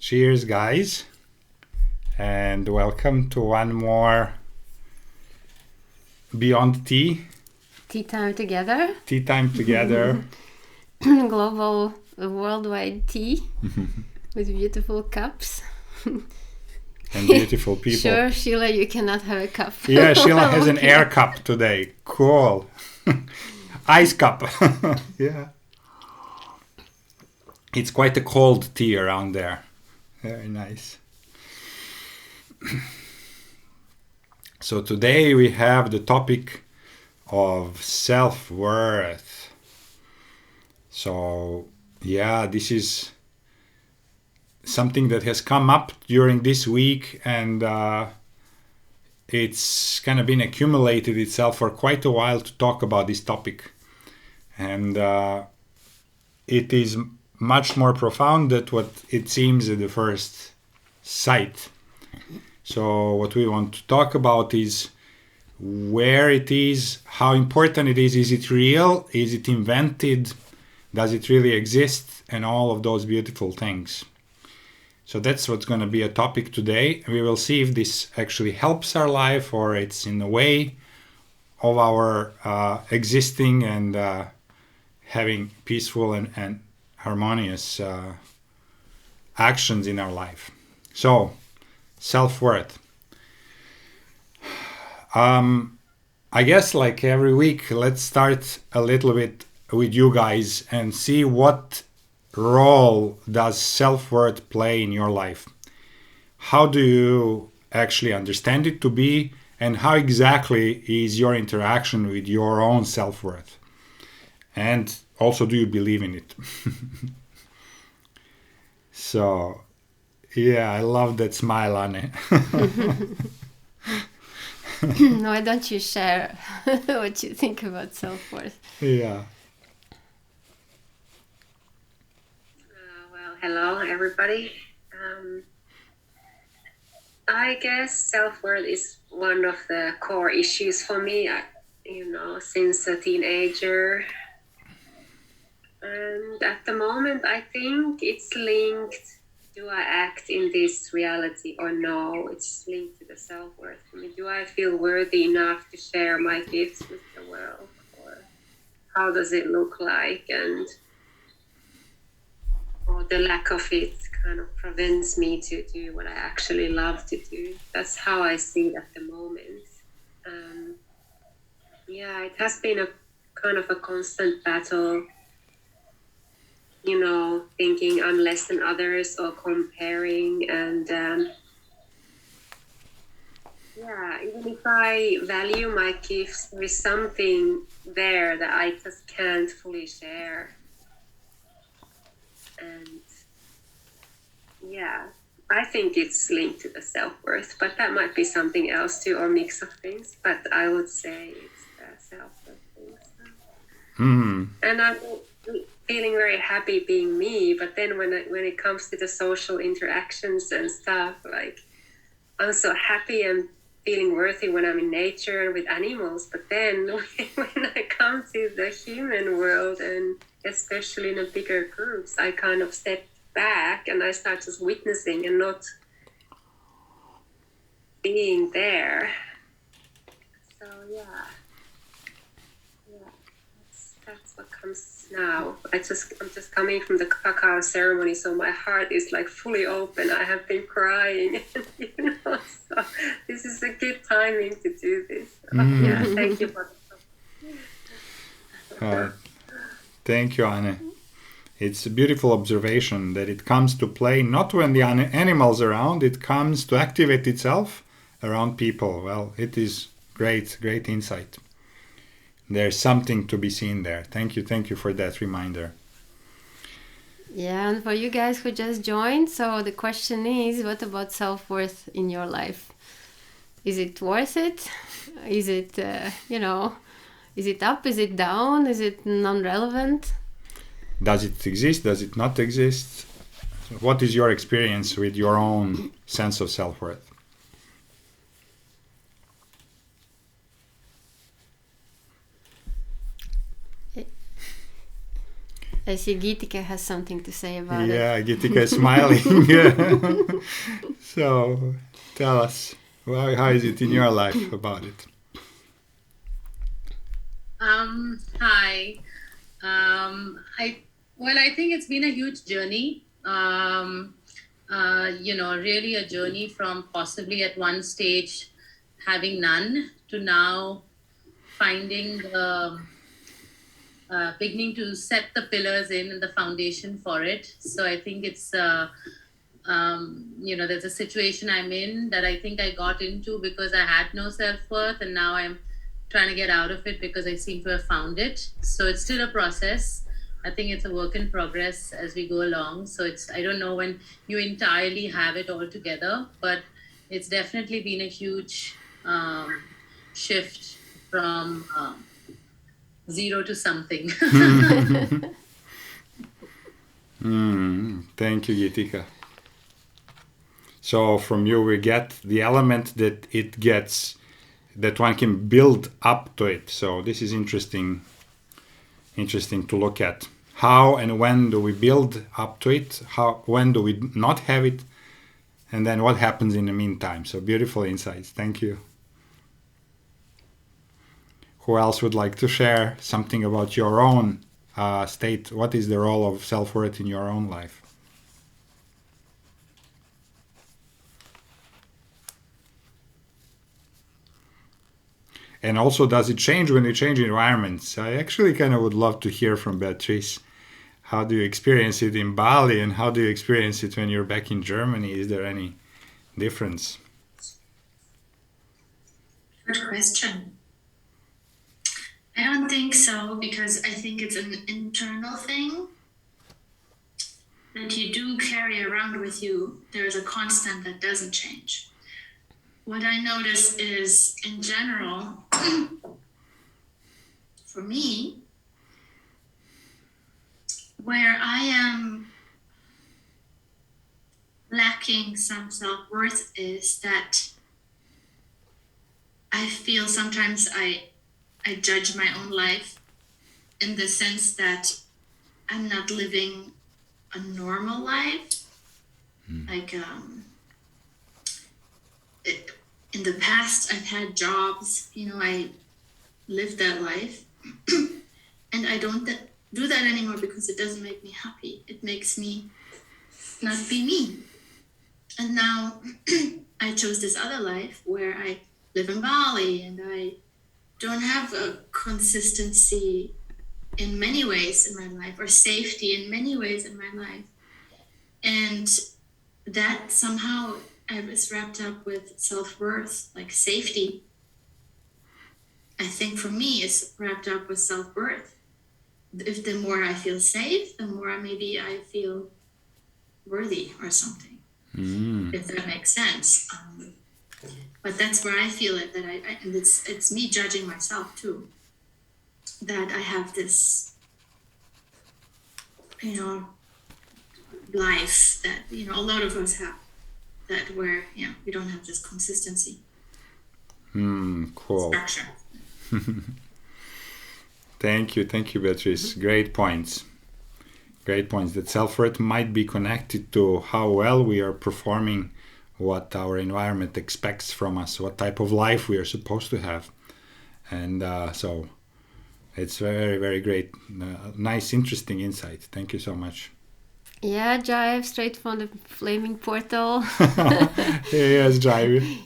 Cheers, guys, and welcome to one more Beyond Tea. Tea time together. Tea time together. Global, worldwide tea with beautiful cups. And beautiful people. Sure, Sheila, you cannot have a cup. Yeah, Sheila has an air cup today. Cool. Ice cup. Yeah. It's quite a cold tea around there. Very nice. So today we have the topic of self-worth. So yeah, this is something that has come up during this week, and it's kind of been accumulated itself for quite a while to talk about this topic. And it is much more profound than what it seems at the first sight. So what we want to talk about is where it is, how important it is it real, is it invented, does it really exist, and all of those beautiful things. So that's what's going to be a topic today. We will see if this actually helps our life or it's in the way of our existing and having peaceful and harmonious actions in our life. So, self-worth. I guess like every week, let's start a little bit with you guys and see what role does self-worth play in your life. How do you actually understand it to be, and how exactly is your interaction with your own self-worth? And also, do you believe in it? So, yeah, I love that smile, Anne. Why don't you share what you think about self-worth? Yeah. Well, hello, everybody. I guess self-worth is one of the core issues for me, since a teenager. And at the moment, I think it's linked. Do I act in this reality or no? It's linked to the self-worth for me. Do I feel worthy enough to share my gifts with the world? Or how does it look like? Or the lack of it kind of prevents me to do what I actually love to do. That's how I see it at the moment. It has been a kind of a constant battle, thinking I'm less than others or comparing. And even if I value my gifts, there is something there that I just can't fully share. And I think it's linked to the self-worth, but that might be something else too, or mix of things. But I would say it's the self-worth thing. So. And I'm feeling very happy being me, but then when it comes to the social interactions and stuff, like I'm so happy and feeling worthy when I'm in nature and with animals, but then when I come to the human world, and especially in a bigger groups, I kind of step back and I start just witnessing and not being there. So that's what comes now. I'm just coming from the cacao ceremony, so my heart is like fully open. I have been crying, so this is a good timing to do this. Thank you for Thank you, Anne. It's a beautiful observation that it comes to play not when the animals are around, it comes to activate itself around people. Well, it is great insight. There's something to be seen there. Thank you for that reminder. Yeah, and for you guys who just joined, so the question is, what about self-worth in your life? Is it worth it? Is it, is it up? Is it down? Is it non-relevant? Does it exist? Does it not exist? What is your experience with your own sense of self-worth? I see Gitika has something to say about it. Yeah, Gitika is smiling. Yeah. So tell us, how is it in your life about it? Hi. I think it's been a huge journey. Really a journey from possibly at one stage having none to now finding the beginning to set the pillars in and the foundation for it. So I think it's there's a situation I'm in that I think I got into because I had no self-worth, and now I'm trying to get out of it because I seem to have found it. So it's still a process. I think it's a work in progress as we go along. So I don't know when you entirely have it all together, but it's definitely been a huge shift from zero to something. Thank you, Gitika. So from you we get the element that one can build up to it. So this is interesting to look at. How and when do we build up to it? When do we not have it? And then what happens in the meantime? So beautiful insights. Thank you. Who else would like to share something about your own state? What is the role of self-worth in your own life? And also, does it change when you change environments? I actually kind of would love to hear from Beatrice. How do you experience it in Bali, and how do you experience it when you're back in Germany? Is there any difference? Good question. I don't think so, because I think it's an internal thing that you do carry around with you. There's a constant that doesn't change. What I notice is, in general, for me, where I am lacking some self-worth is that I feel sometimes I judge my own life in the sense that I'm not living a normal life. Like, in the past, I've had jobs, I lived that life. And I don't do that anymore because it doesn't make me happy. It makes me not be me. And now I chose this other life where I live in Bali, and I don't have a consistency in many ways in my life, or safety in many ways in my life. And that somehow I was wrapped up with self-worth, like safety. I think for me it's wrapped up with self-worth. If the more I feel safe, the more maybe I feel worthy or something, if that makes sense. But that's where I feel it, that and it's me judging myself too, that I have this, life that, a lot of us have, that where, we don't have this consistency. Cool. Structure. Thank you, Beatrice. Great points. That self-worth might be connected to how well we are performing what our environment expects from us, what type of life we are supposed to have. And so it's very, very great. Nice, interesting insight. Thank you so much. Yeah, Jive, straight from the flaming portal. Yes, Jive.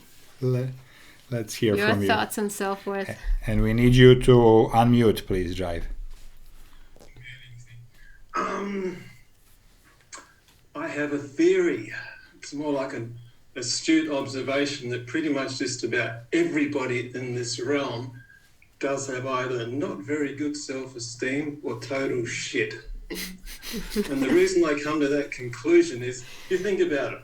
Let's hear Your from you. Your thoughts on self-worth. And we need you to unmute, please, Jive. I have a theory. It's more like an astute observation that pretty much just about everybody in this realm does have either not very good self-esteem or total shit. And the reason I come to that conclusion is, you think about it.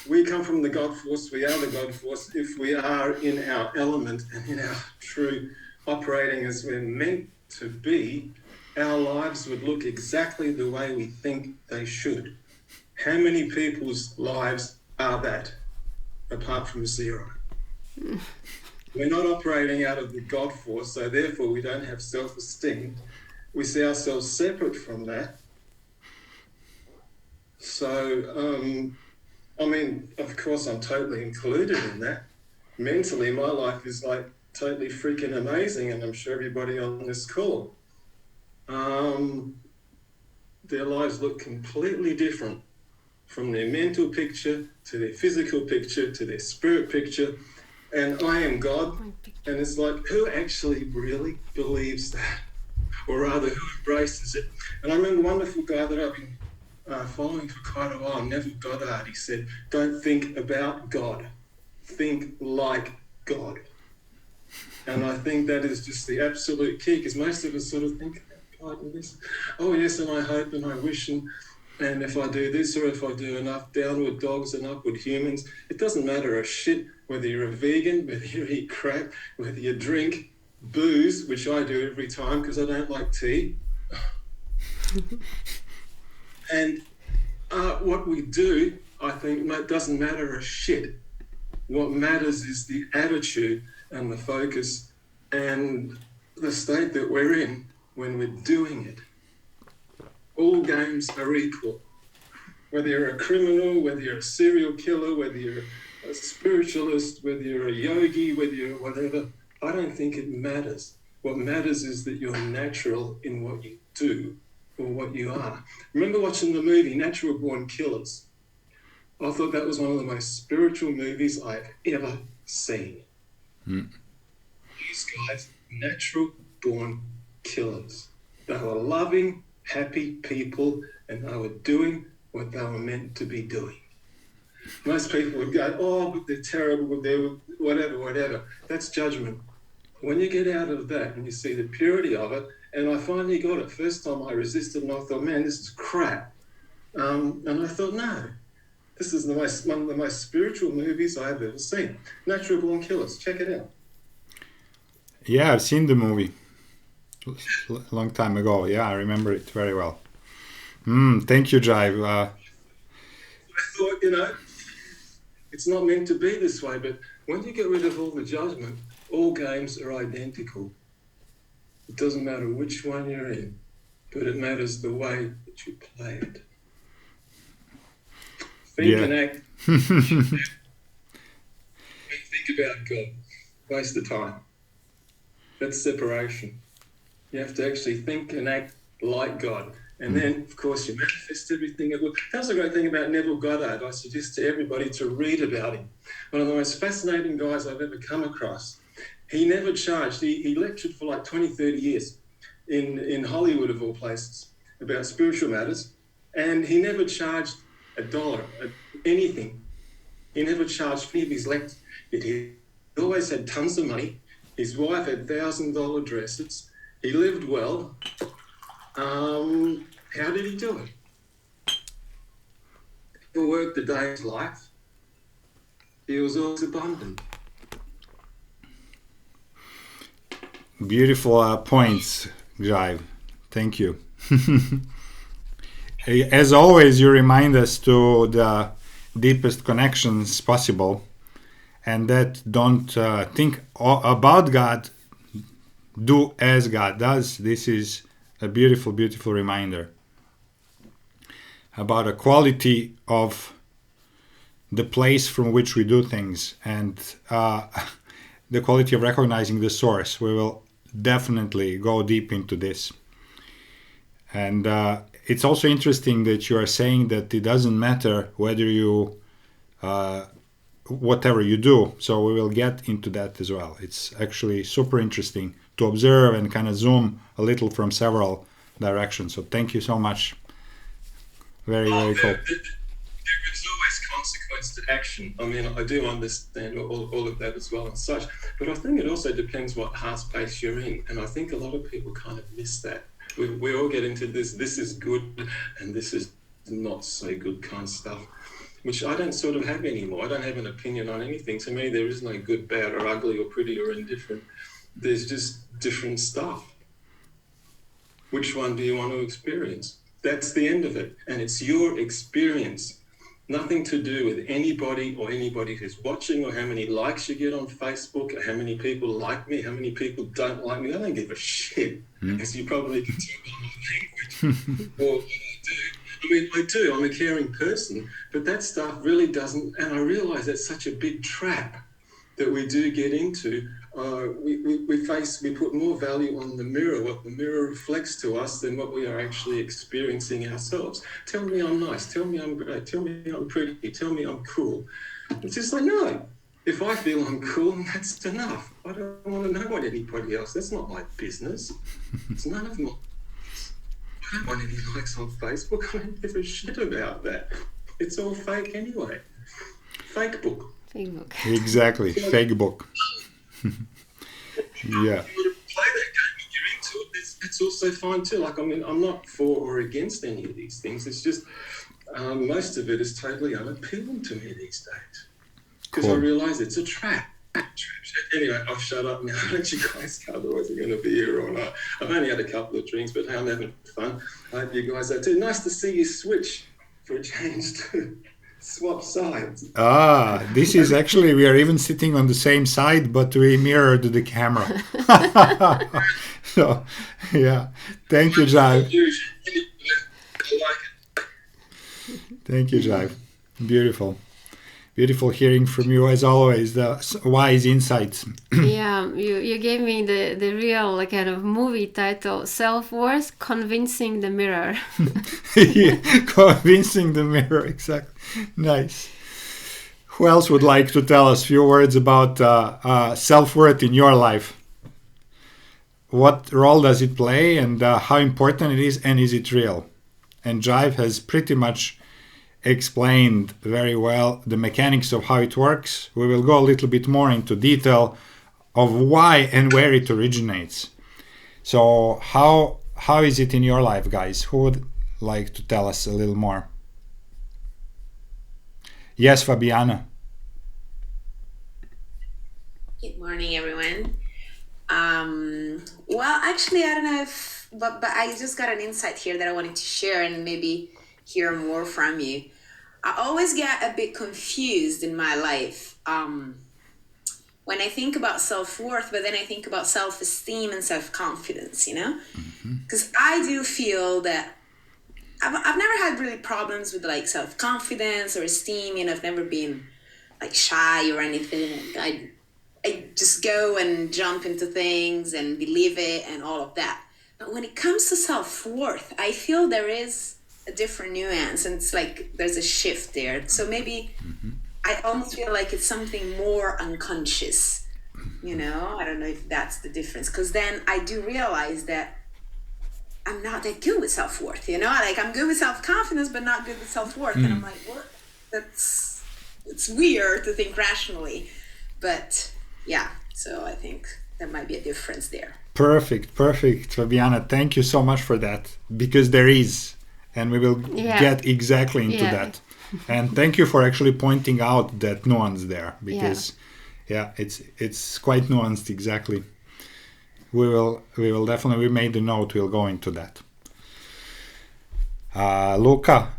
We come from the God force, we are the God force. If we are in our element and in our true operating as we're meant to be, our lives would look exactly the way we think they should. How many people's lives are that, apart from zero? We're not operating out of the God force, so therefore we don't have self-esteem. We see ourselves separate from that, So, I mean, of course, I'm totally included in that. Mentally, my life is like totally freaking amazing, and I'm sure everybody on this call, their lives look completely different from their mental picture to their physical picture to their spirit picture. And I am God. And it's like, who actually really believes that? Or rather, who embraces it? And I remember a wonderful guy that I've been following for quite a while, Neville Goddard. He said, don't think about God, think like God. And I think that is just the absolute key, because most of us sort of think about God and this, oh yes, and I hope and I wish, and if I do this or if I do enough downward dogs and upward humans, it doesn't matter a shit whether you're a vegan, whether you eat crap, whether you drink booze, which I do every time because I don't like tea. And what we do, I think, doesn't matter a shit. What matters is the attitude and the focus and the state that we're in when we're doing it. All games are equal. Whether you're a criminal, whether you're a serial killer, whether you're a spiritualist, whether you're a yogi, whether you're whatever, I don't think it matters. What matters is that you're natural in what you do or what you are. Remember watching the movie Natural Born Killers? I thought that was one of the most spiritual movies I've ever seen. These guys, natural born killers. They were loving, happy people, and they were doing what they were meant to be doing. Most people would go, oh, but they're terrible, they're whatever. That's judgment. When you get out of that and you see the purity of it, and I finally got it. First time I resisted and I thought, man, this is crap. And I thought, no, this is one of the most spiritual movies I've ever seen. Natural Born Killers, check it out. Yeah, I've seen the movie a long time ago. Yeah, I remember it very well. Thank you, Jive. I thought, it's not meant to be this way, but when you get rid of all the judgment, all games are identical. It doesn't matter which one you're in, but it matters the way that you play it. Think and act. Think about God. Waste the time. That's separation. You have to actually think and act like God. And then, of course, you manifest everything. That's the great thing about Neville Goddard. I suggest to everybody to read about him. One of the most fascinating guys I've ever come across. He never charged. He lectured for like 20, 30 years in Hollywood, of all places, about spiritual matters. And he never charged $1, anything. He never charged any of his lectures. He always had tons of money. His wife had $1,000 dresses. He lived well. How did he do it? He never worked a day's life. He was always abundant. Beautiful points, Jive. Thank you. As always, you remind us to the deepest connections possible, and that don't think about God, do as God does. This is a beautiful, beautiful reminder about a quality of the place from which we do things and the quality of recognizing the source. We will definitely go deep into this. And it's also interesting that you are saying that it doesn't matter whether you whatever you do. So we will get into that as well. It's actually super interesting to observe and kind of zoom a little from several directions. So thank you so much. Very, very cool. There is always consequence to action. I mean, I do understand all of that as well and such, but I think it also depends what heart space you're in. And I think a lot of people kind of miss that. We all get into this is good and this is not so good kind of stuff, which I don't sort of have anymore. I don't have an opinion on anything. To me, there is no good, bad, or ugly, or pretty, or indifferent. There's just different stuff. Which one do you want to experience? That's the end of it. And it's your experience. Nothing to do with anybody or anybody who's watching or how many likes you get on Facebook or how many people like me, how many people don't like me. I don't give a shit, as you probably can tell by my language or what I do. I I mean, I do. I'm a caring person, but that stuff really doesn't. And I realise that's such a big trap that we do get into. We put more value on the mirror, what the mirror reflects to us, than what we are actually experiencing ourselves. Tell me I'm nice. Tell me I'm great. Tell me I'm pretty. Tell me I'm cool. It's just like, no. If I feel I'm cool, that's enough. I don't want to know what anybody else. That's not my business. It's none of my. I don't want any likes on Facebook. I don't give a shit about that. It's all fake anyway. Fake book. Fake book. Exactly. Fake book. Yeah. If you want to play that game and you're into it, that's also fine too. Like, I mean, I'm not for or against any of these things. It's just most of it is totally unappealing to me these days. Because I realise it's a trap. Anyway, I'll shut up now. I'll let you guys go, otherwise we're going to be here all night. I've only had a couple of drinks, but hey, I'm having fun. I hope you guys are too. Nice to see you switch for a change to swap sides. This is actually, we are even sitting on the same side, but we mirrored the camera. So, yeah. Thank you, Jive. Thank you, Jive. Beautiful. Beautiful hearing from you, as always, the wise insights. Yeah, you gave me the real kind of movie title, Self-Worth, Convincing the Mirror. Yeah, convincing the mirror, exactly. Nice. Who else would like to tell us a few words about self-worth in your life? What role does it play, and how important it is, and is it real? And Jive has pretty much explained very well the mechanics of how it works. We will go a little bit more into detail of why and where it originates. So how is it in your life, guys? Who would like to tell us a little more? Yes, Fabiana. Good morning, everyone. Well, actually, I don't know if, but I just got an insight here that I wanted to share and maybe hear more from you. I always get a bit confused in my life when I think about self-worth, but then I think about self-esteem and self-confidence, you know? Because I do feel that I've never had really problems with like self-confidence or esteem, you know, I've never been like shy or anything. I just go and jump into things and believe it and all of that. But when it comes to self-worth, I feel there is a different nuance, and it's like there's a shift there. So maybe I almost feel like it's something more unconscious, you know? I don't know if that's the difference, because then I do realize that I'm not that good with self-worth, you know? Like I'm good with self-confidence, but not good with self-worth. And I'm like, what? It's weird to think rationally, but yeah, so I think there might be a difference there. Perfect, Fabiana. Thank you so much for that, because there is, and we will get exactly into that. And thank you for actually pointing out that nuance there, because it's quite nuanced, exactly. We will definitely, we made a note, we'll go into that. Luca.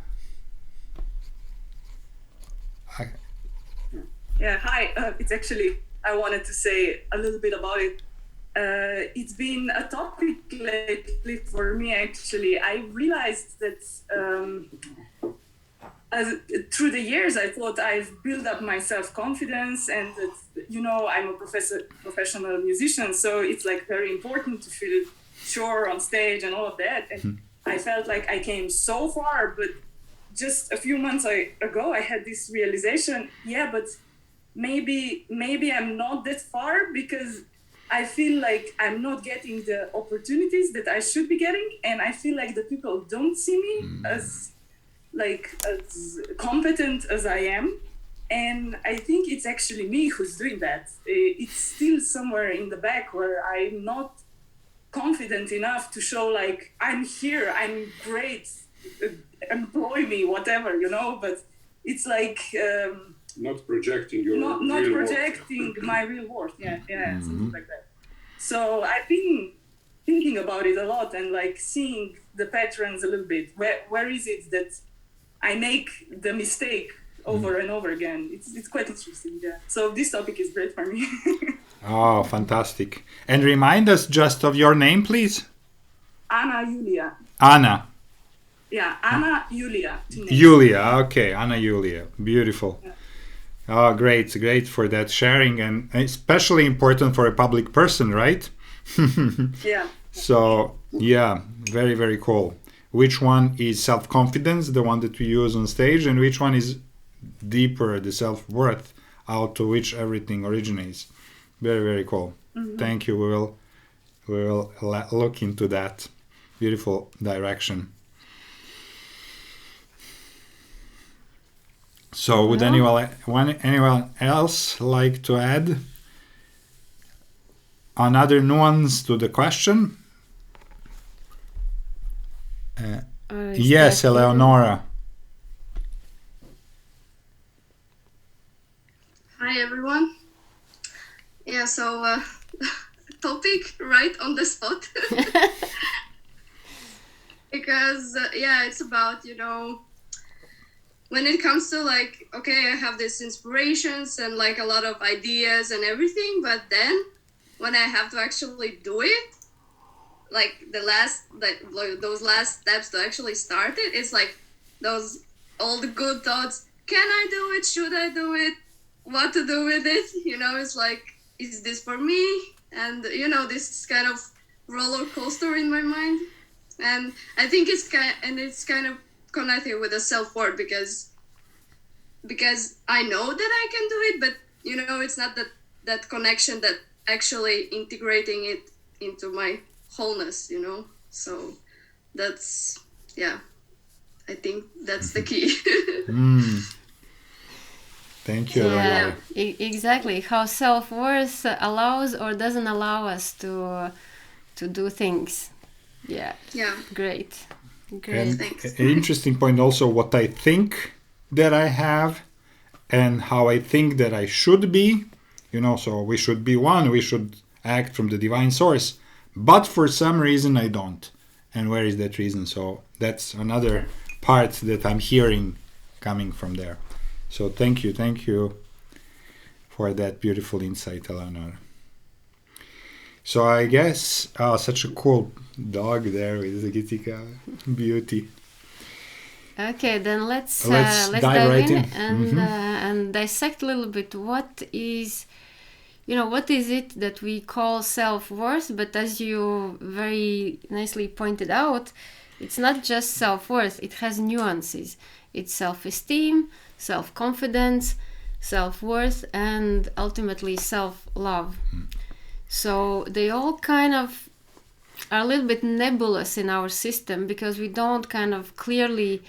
Yeah, hi. It's actually, I wanted to say a little bit about it. It's been a topic lately for me, actually. I realized that through the years, I thought I've built up my self-confidence, and that, you know, I'm a professional musician, so it's like very important to feel sure on stage and all of that. And I felt like I came so far, but just a few months ago, I had this realization, but maybe I'm not that far, because I feel like I'm not getting the opportunities that I should be getting, and I feel like the people don't see me as competent as I am. And I think it's actually me who's doing that. It's still somewhere in the back where I'm not confident enough to show like, I'm here, I'm great, employ me, whatever, you know, but it's like... not projecting your not real projecting my real worth, something like that. So I've been thinking about it a lot and like seeing the patterns a little bit. Where is it that I make the mistake over and over again? It's quite interesting, So this topic is great for me. Oh, fantastic. And remind us just of your name, please. Anna Julia. Anna. Yeah, Anna Julia. Julia, okay, Anna Julia, beautiful. Yeah. Oh, great for that sharing, and especially important for a public person, right? Yeah. So, yeah, very, very cool. Which one is self-confidence, the one that we use on stage, and which one is deeper, the self-worth, out of which everything originates? Very, very cool. Thank you. We will look into that beautiful direction. So, would anyone else like to add another nuance to the question? Yes, Eleonora. Hi, everyone. Yeah, so topic right on the spot. Because, yeah, it's about, when it comes to like, okay, I have these inspirations and like a lot of ideas and everything, but then when I have to actually do it, like those last steps to actually start it, it's like all the good thoughts. Can I do it? Should I do it? What to do with it? It's like, is this for me? And this kind of roller coaster in my mind. And I think it's kind of connected with the self-worth because I know that I can do it, but it's not that connection that actually integrating it into my wholeness, so that's I think that's the key. Thank you. Yeah, exactly. How self-worth allows or doesn't allow us to do things. Yeah. Great. And Thanks. an interesting point also, what I think that I have and how I think that I should be, so we should be one, we should act from the divine source, but for some reason I don't. And where is that reason? So that's another part that I'm hearing coming from there. So thank you for that beautiful insight, Eleanor. So I guess, such a cool dog there with the Gitika beauty. Okay, then let's dive right in and dissect a little bit what is it that we call self-worth. But as you very nicely pointed out, it's not just self-worth, it has nuances. It's self-esteem, self-confidence, self-worth, and ultimately self-love. So they all kind of are a little bit nebulous in our system because we don't kind of clearly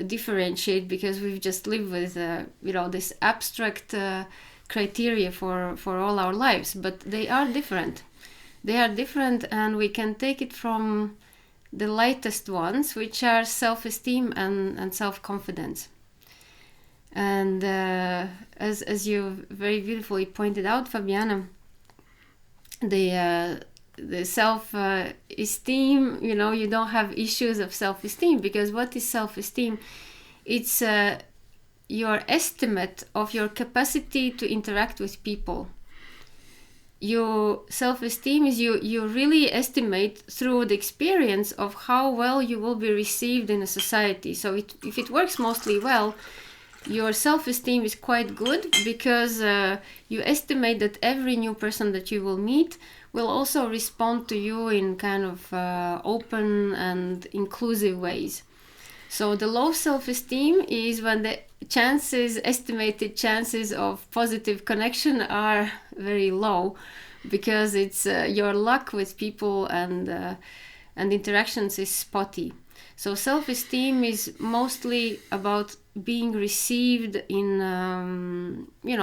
differentiate, because we've just lived with this abstract criteria for all our lives. But they are different. And we can take it from the lightest ones, which are self-esteem and self-confidence. And as you very beautifully pointed out, Fabiana, the self-esteem, you don't have issues of self-esteem, because what is self-esteem? It's your estimate of your capacity to interact with people. Your self-esteem is you really estimate through the experience of how well you will be received in a society. So if it works mostly well, your self-esteem is quite good, because you estimate that every new person that you will meet will also respond to you in kind of open and inclusive ways. So the low self-esteem is when the estimated chances of positive connection are very low, because it's your luck with people and interactions is spotty. So self-esteem is mostly about being received in,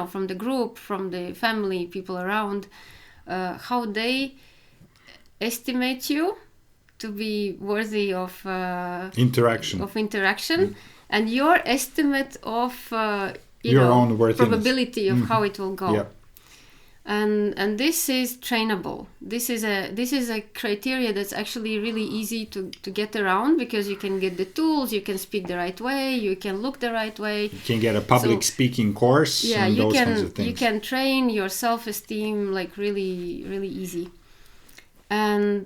from the group, from the family, people around, how they estimate you to be worthy of interaction, and your estimate of your own worthiness, probability of how it will go. Yeah. And this is trainable. This is a criteria that's actually really easy to get around, because you can get the tools, you can speak the right way, you can look the right way. You can get a public speaking course. Yeah, and you those can kinds of things. you can train your self-esteem like really, really easy. And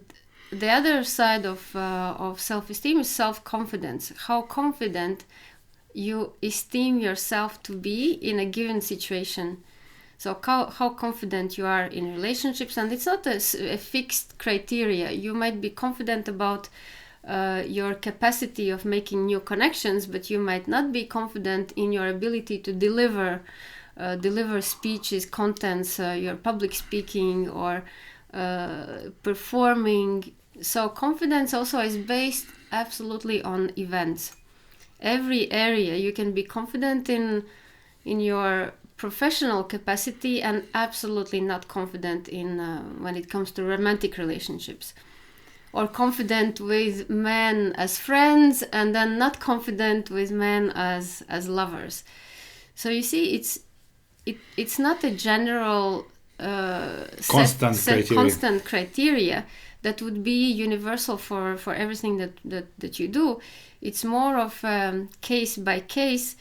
the other side of self-esteem is self-confidence. How confident you esteem yourself to be in a given situation. So how confident you are in relationships, and it's not a fixed criteria. You might be confident about your capacity of making new connections, but you might not be confident in your ability to deliver speeches, contents, your public speaking, or performing. So confidence also is based absolutely on events. Every area you can be confident in your professional capacity and absolutely not confident in when it comes to romantic relationships, or confident with men as friends and then not confident with men as lovers. So you see, it's not a general constant criteria that would be universal for everything that you do. It's more of case by case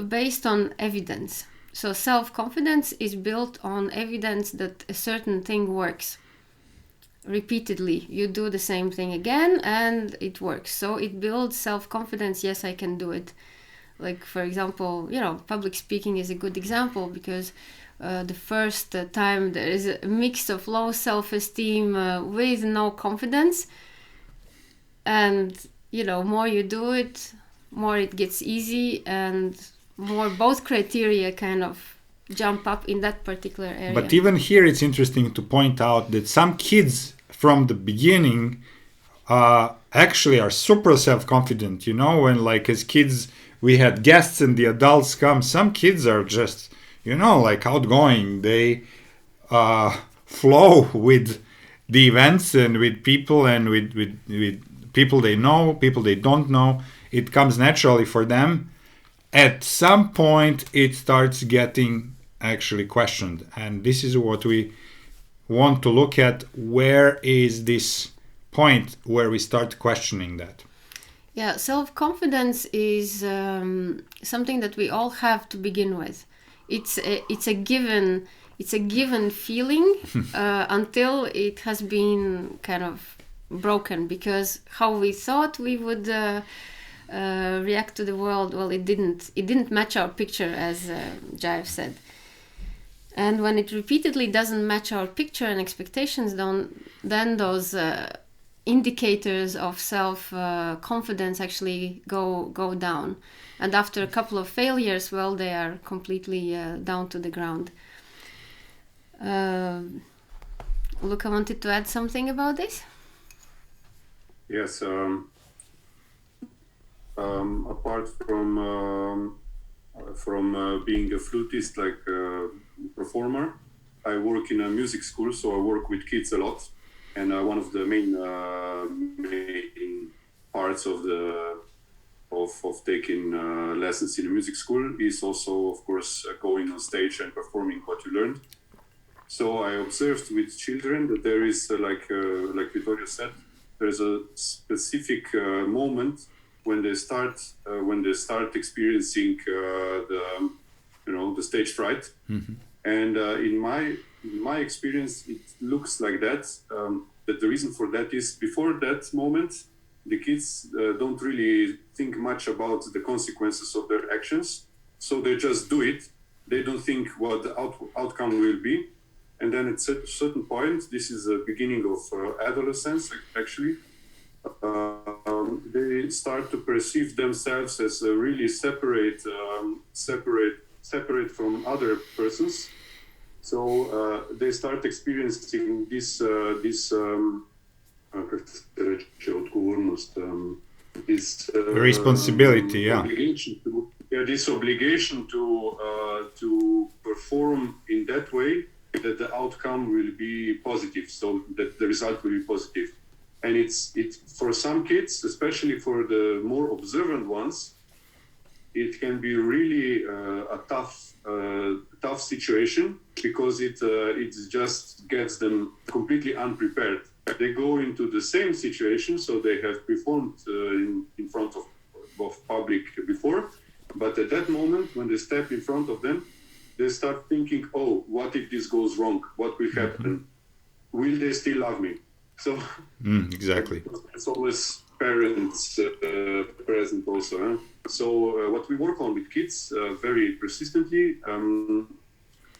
based on evidence. So self-confidence is built on evidence that a certain thing works. Repeatedly, you do the same thing again and it works. So it builds self-confidence. Yes, I can do it. Like, for example, public speaking is a good example, because the first time there is a mix of low self-esteem with no confidence, and more you do it, more it gets easy, and more both criteria kind of jump up in that particular area. But even here it's interesting to point out that some kids from the beginning actually are super self-confident, when like as kids we had guests and the adults come. Some kids are just, like outgoing. They flow with the events and with people, and with people they know, people they don't know. It comes naturally for them. At some point, it starts getting actually questioned. And this is what we want to look at. Where is this point where we start questioning that? Yeah, self-confidence is something that we all have to begin with. It's a given feeling until it has been kind of broken, because how we thought we would react to the world, well, it didn't match our picture, as Jayev said. And when it repeatedly doesn't match our picture and expectations, then those indicators of self-confidence actually go down. And after a couple of failures, well, they are completely down to the ground. Luca wanted to add something about this? Yes. Apart from being a flutist, like a performer, I work in a music school, so I work with kids a lot. And one of the main parts of taking lessons in a music school is also, of course, going on stage and performing what you learned. So I observed with children that there is, like Vittoria said, there is a specific moment when they start experiencing the stage fright. Mm-hmm. And in my experience, it looks like that the reason for that is before that moment, the kids don't really think much about the consequences of their actions. So they just do it. They don't think what the outcome will be. And then at a certain point, this is the beginning of adolescence, actually, they start to perceive themselves as really separate from other persons. So they start experiencing this responsibility, this obligation to perform in that way that the outcome will be positive, so that the result will be positive. And it's for some kids, especially for the more observant ones, it can be really a tough situation, because it just gets them completely unprepared. They go into the same situation, so they have performed in front of public before, but at that moment when they step in front of them, they start thinking, oh, what if this goes wrong? What will happen? Will they still love me? So Exactly. it's always parents present also. Huh? So what we work on with kids very persistently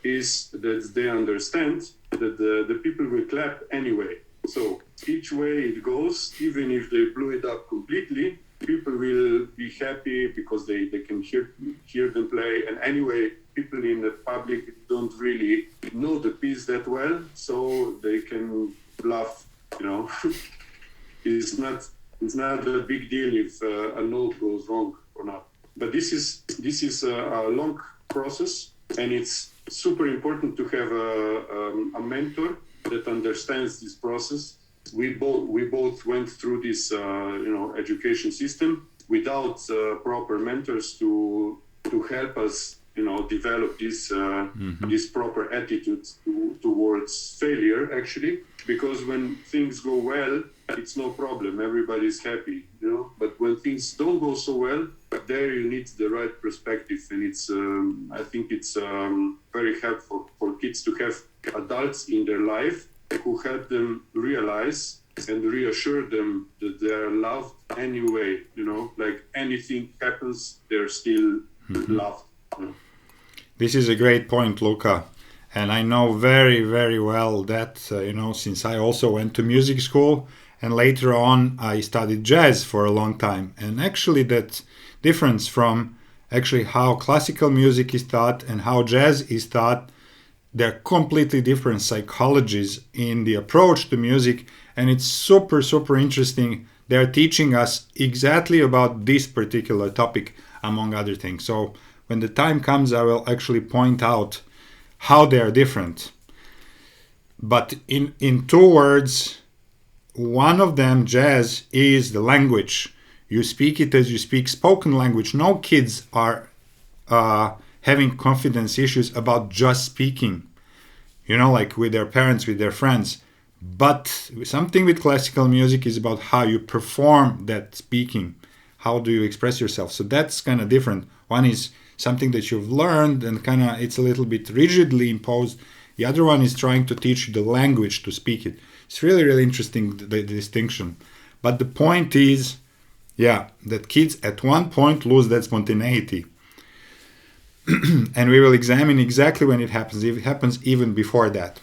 is that they understand that the people will clap anyway. So each way it goes, even if they blew it up completely, people will be happy because they can hear them play. And anyway, people in the public don't really know the piece that well, so they can laugh, you know. it's not a big deal if a note goes wrong or not. But this is a long process, and it's super important to have a mentor that understands this process. We both went through this education system without proper mentors to help us develop this proper attitude towards failure, actually, because when things go well, it's no problem, everybody's happy, but when things don't go so well, there you need the right perspective. And it's I think it's very helpful for kids to have adults in their life who help them realize and reassure them that they are loved anyway, like anything happens, they're still loved. This is a great point, Luca. And I know very, very well that, since I also went to music school and later on I studied jazz for a long time. And actually that difference from actually how classical music is taught and how jazz is taught, they're completely different psychologies in the approach to music. And it's super, super interesting. They're teaching us exactly about this particular topic, among other things. So when the time comes, I will actually point out how they are different. But in two words, one of them, jazz, is the language. You speak it as you speak spoken language. No kids are having confidence issues about just speaking, like with their parents, with their friends. But something with classical music is about how you perform that speaking. How do you express yourself? So that's kind of different. One is something that you've learned and kind of it's a little bit rigidly imposed. The other one is trying to teach you the language to speak it. It's really, really interesting, the distinction. But the point is, that kids at one point lose that spontaneity. And we will examine exactly when it happens. If it happens even before that.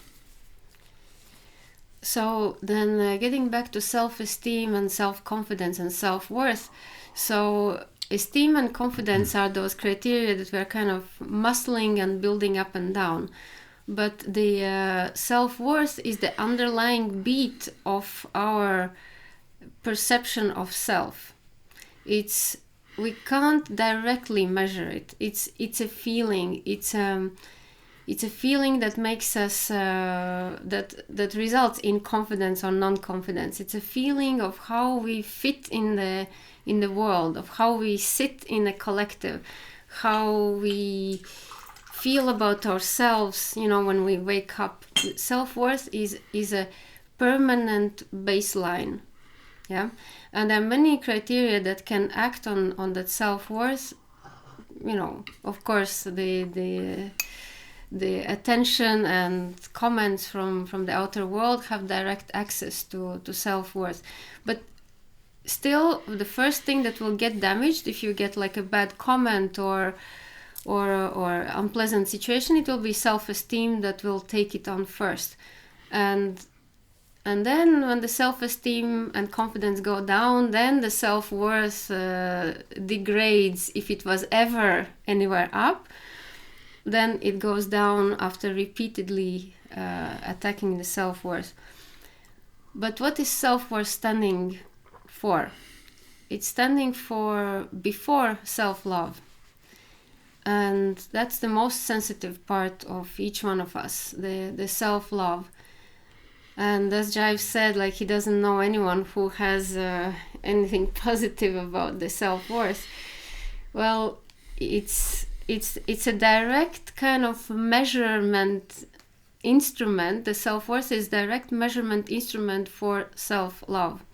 So then getting back to self-esteem and self-confidence and self-worth. So esteem and confidence are those criteria that we're kind of muscling and building up and down. But the self-worth is the underlying beat of our perception of self. We can't directly measure it. It's a feeling. It's a feeling that makes us that results in confidence or non-confidence. It's a feeling of how we fit in the world, of how we sit in a collective, how we feel about ourselves, when we wake up. Self-worth is a permanent baseline. Yeah, and there are many criteria that can act on that self-worth. Of course, the attention and comments from the outer world have direct access to self-worth. But still, the first thing that will get damaged if you get like a bad comment or unpleasant situation, it will be self-esteem that will take it on first. And then when the self-esteem and confidence go down, then the self-worth degrades. If it was ever anywhere up, then it goes down after repeatedly attacking the self-worth. But what is self-worth standing for? It's standing for before self-love. And that's the most sensitive part of each one of us, the self-love. And as Jive said, like, he doesn't know anyone who has anything positive about the self-worth. Well, it's a direct kind of measurement instrument. The self-worth is direct measurement instrument for self-love.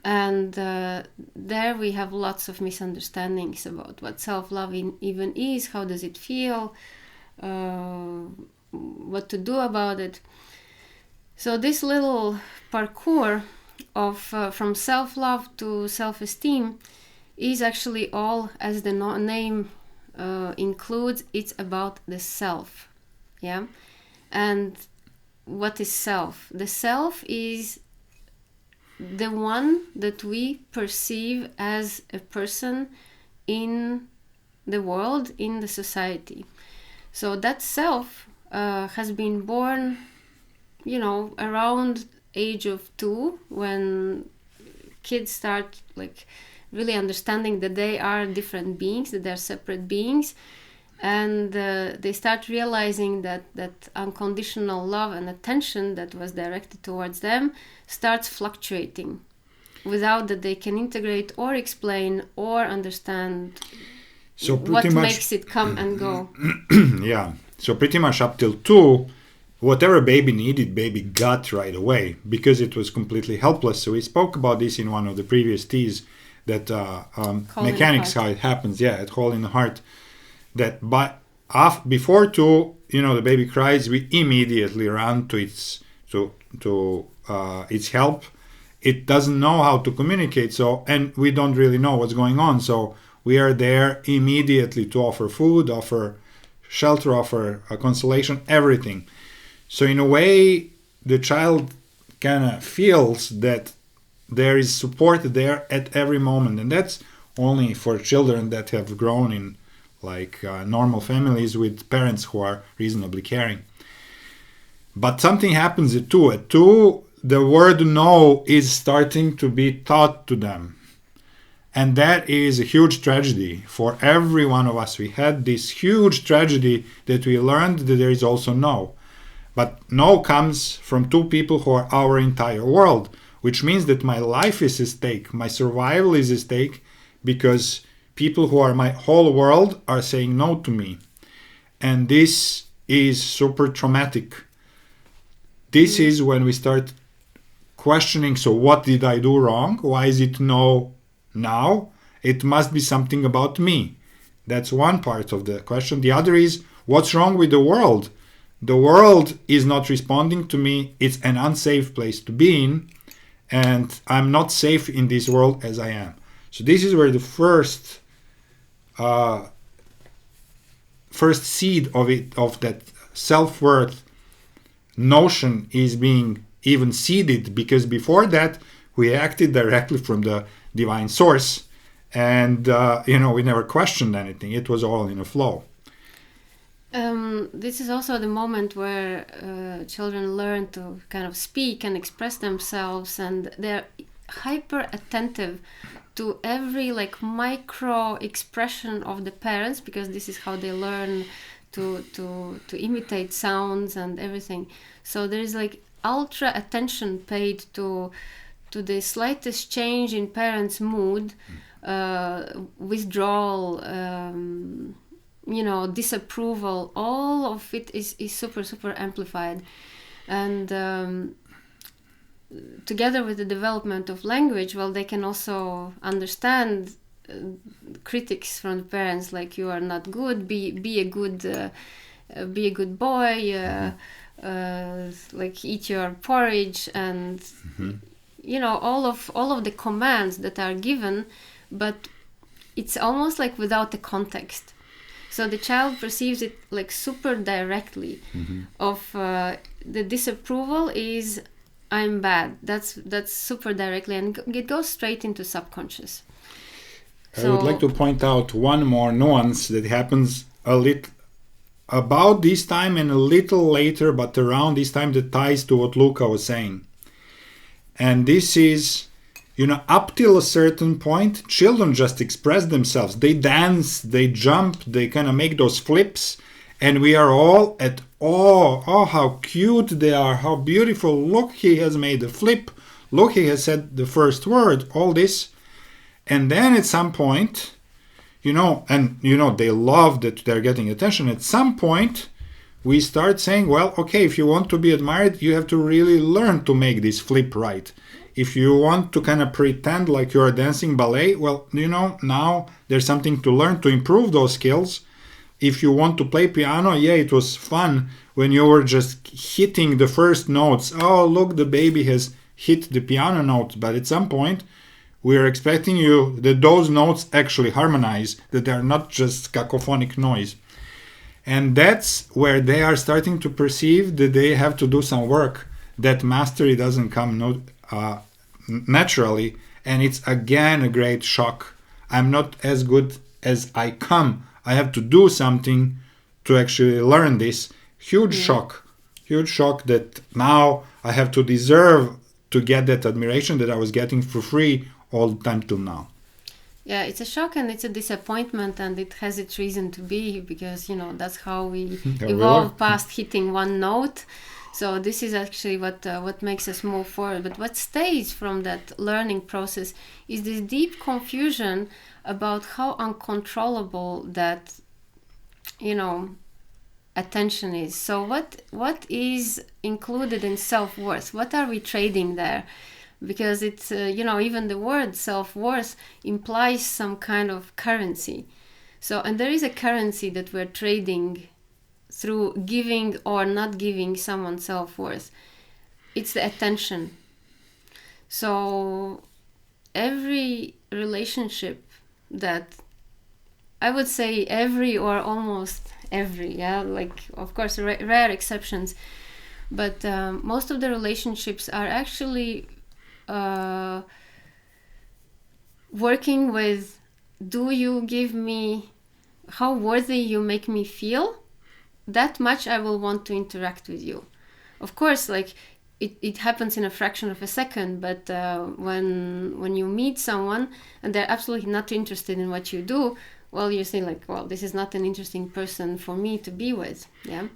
And there we have lots of misunderstandings about what self-love even is, how does it feel, what to do about it. So this little parkour of from self-love to self-esteem is actually all, as the name includes, it's about the self. Yeah. And what is self? The self is the one that we perceive as a person in the world, in the society. So that self has been born, around age of 2, when kids start like really understanding that they are different beings, that they're separate beings, and they start realizing that unconditional love and attention that was directed towards them starts fluctuating without that they can integrate or explain or understand what makes it come and go. Yeah. So pretty much up till 2, whatever baby needed, baby got right away because it was completely helpless. So we spoke about this in one of the previous T's, that mechanics, how it happens. Yeah, at Hole in the Heart. That before 2, the baby cries, we immediately run to its help. It doesn't know how to communicate, and we don't really know what's going on. So we are there immediately to offer food, offer shelter, offer consolation, everything. So in a way, the child kind of feels that there is support there at every moment, and that's only for children that have grown in normal families with parents who are reasonably caring. But something happens at 2. At 2, the word no is starting to be taught to them. And that is a huge tragedy for every one of us. We had this huge tragedy that we learned that there is also no. But no comes from 2 people who are our entire world, which means that my life is at stake, my survival is at stake, because people who are my whole world are saying no to me. And this is super traumatic. This is when we start questioning, so what did I do wrong? Why is it no now? It must be something about me. That's one part of the question. The other is, what's wrong with the world? The world is not responding to me. It's an unsafe place to be in, and I'm not safe in this world as I am. So this is where the first seed of that self-worth notion is being even seeded, because before that we acted directly from the divine source, and we never questioned anything. It was all in a flow. This is also the moment where children learn to kind of speak and express themselves, and they're hyper attentive to every micro expression of the parents, because this is how they learn to imitate sounds and everything. So there is ultra attention paid to the slightest change in parents' mood, withdrawal, disapproval. All of it is super amplified, and together with the development of language, they can also understand critics from the parents, like, you are not good, be a good boy, eat your porridge, and all of the commands that are given, but it's almost without the context. So the child perceives it super directly. Of the disapproval is, I'm bad. That's super directly, and it goes straight into subconscious. I would like to point out one more nuance that happens a little about this time and a little later, but around this time, that ties to what Luca was saying. And this is, up till a certain point, children just express themselves. They dance, they jump, they kind of make those flips, and we are all at awe. Oh, how cute they are, how beautiful. Look, he has made a flip. Look, he has said the first word, all this. And then at some point, they love that they're getting attention. At some point, we start saying, well, okay, if you want to be admired, you have to really learn to make this flip right. If you want to kind of pretend like you're dancing ballet, well, now there's something to learn to improve those skills. if you want to play piano, yeah, it was fun when you were just hitting the first notes. Oh, look, the baby has hit the piano note. But at some point, we're expecting you that those notes actually harmonize, that they're not just cacophonic noise. And that's where they are starting to perceive that they have to do some work. That mastery doesn't come naturally. And it's again a great shock. I'm not as good as I come. I have to do something to actually learn this. Huge shock that now I have to deserve to get that admiration that I was getting for free all the time till now. Yeah, it's a shock and it's a disappointment, and it has its reason to be, because that's how we evolve past hitting one note. So this is actually what makes us move forward. But what stays from that learning process is this deep confusion about how uncontrollable that attention is. So what is included in self-worth? What are we trading there? Because it's even the word self-worth implies some kind of currency. So, and there is a currency that we're trading through giving or not giving someone self-worth. It's the attention. So every relationship that, I would say every or almost every, like of course rare exceptions, but most of the relationships are actually working with, do you give me, how worthy you make me feel, that much I will want to interact with you. Of course, like it happens in a fraction of a second, but when you meet someone and they're absolutely not interested in what you do, well, you say like, well, this is not an interesting person for me to be with. Yeah.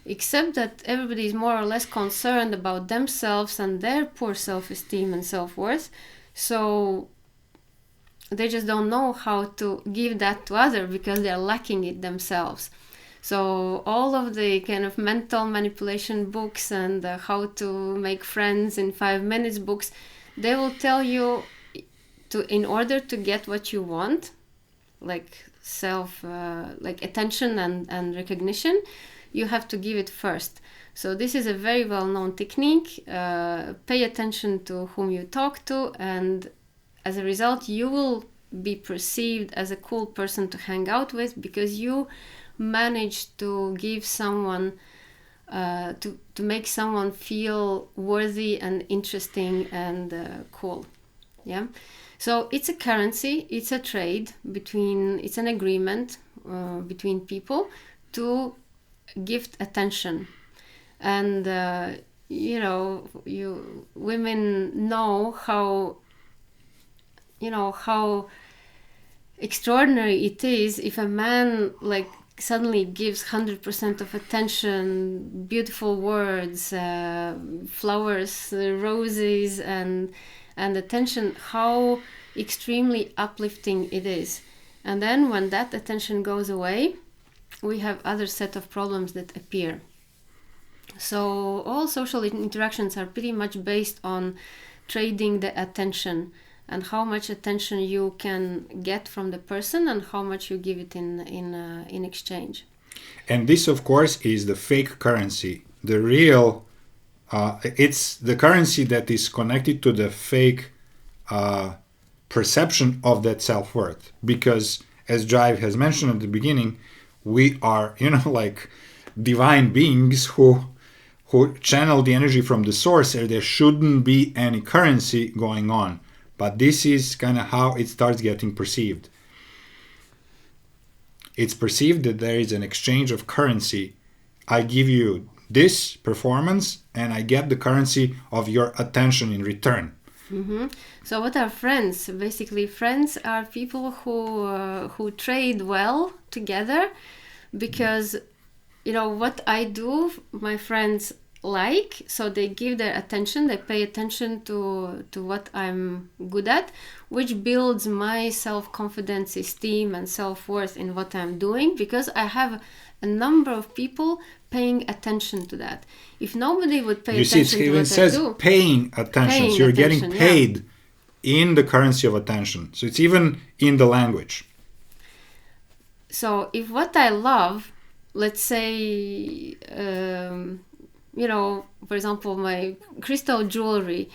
Except that everybody is more or less concerned about themselves and their poor self-esteem and self-worth. So they just don't know how to give that to others because they're lacking it themselves. So all of the kind of mental manipulation books and how to make friends in 5 minutes books, they will tell you in order to get what you want, like like attention and recognition, you have to give it first. So this is a very well-known technique. Pay attention to whom you talk to, and as a result, you will be perceived as a cool person to hang out with because you managed to give someone, to make someone feel worthy and interesting and cool. Yeah. So it's a currency, it's a trade it's an agreement between people to gift attention. And women know how extraordinary it is if a man like suddenly gives 100% of attention, beautiful words, flowers, roses, and attention, how extremely uplifting it is. And then when that attention goes away, we have other set of problems that appear. So all social interactions are pretty much based on trading the attention and how much attention you can get from the person and how much you give it in exchange. And this, of course, is the fake currency. The real, it's the currency that is connected to the fake perception of that self-worth. Because, as Jive has mentioned at the beginning, we are, like divine beings who channel the energy from the source, and there shouldn't be any currency going on. But this is kind of how it starts getting perceived. It's perceived that there is an exchange of currency. I give you this performance and I get the currency of your attention in return. Mm-hmm. So what are friends? Basically, friends are people who trade well together because, what I do, my friends like, so they give their attention, they pay attention to what I'm good at, which builds my self-confidence, esteem and self-worth in what I'm doing, because I have a number of people paying attention to that. If nobody would pay attention to what I do... It says paying attention, so you're getting paid in the currency of attention. So it's even in the language. So if what I love, let's say, you know, for example, my crystal jewelry,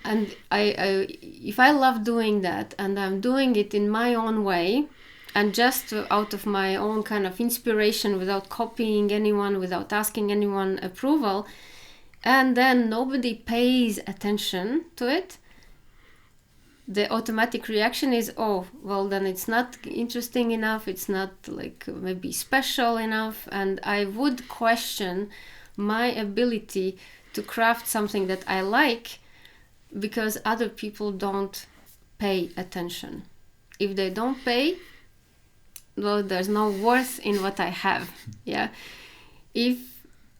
and if I love doing that and I'm doing it in my own way and just out of my own kind of inspiration, without copying anyone, without asking anyone approval, and then nobody pays attention to it, the automatic reaction is, oh, well, then it's not interesting enough, it's not like maybe special enough, and I would question my ability to craft something that I like because other people don't pay attention. If they don't pay, well, there's no worth in what I have. Yeah.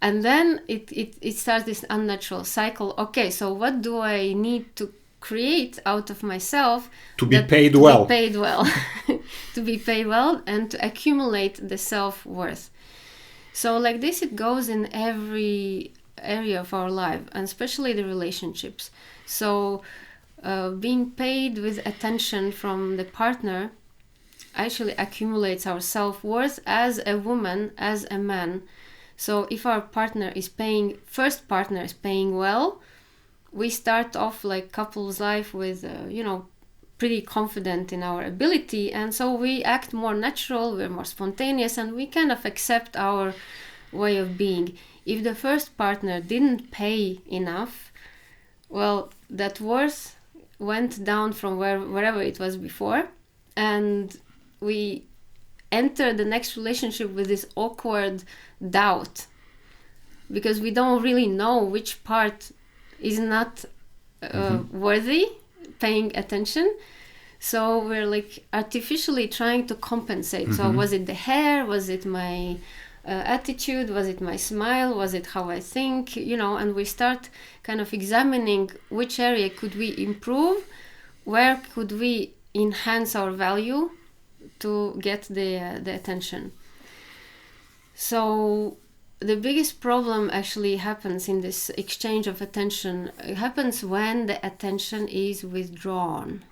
And then it starts this unnatural cycle. Okay, so what do I need to create out of myself to be paid well? To be paid well and to accumulate the self-worth. So like this, it goes in every area of our life, and especially the relationships. So being paid with attention from the partner actually accumulates our self-worth as a woman, as a man. So if our first partner is paying well, we start off like couples life with, pretty confident in our ability. And so we act more natural, we're more spontaneous, and we kind of accept our way of being. If the first partner didn't pay enough, well, that worth went down from wherever it was before. And we enter the next relationship with this awkward doubt, because we don't really know which part is not worthy paying attention. So we're like artificially trying to compensate. So was it the hair? Was it my attitude? Was it my smile? Was it how I think? And we start kind of examining which area could we improve, where could we enhance our value to get the attention. So the biggest problem actually happens in this exchange of attention. It happens when the attention is withdrawn.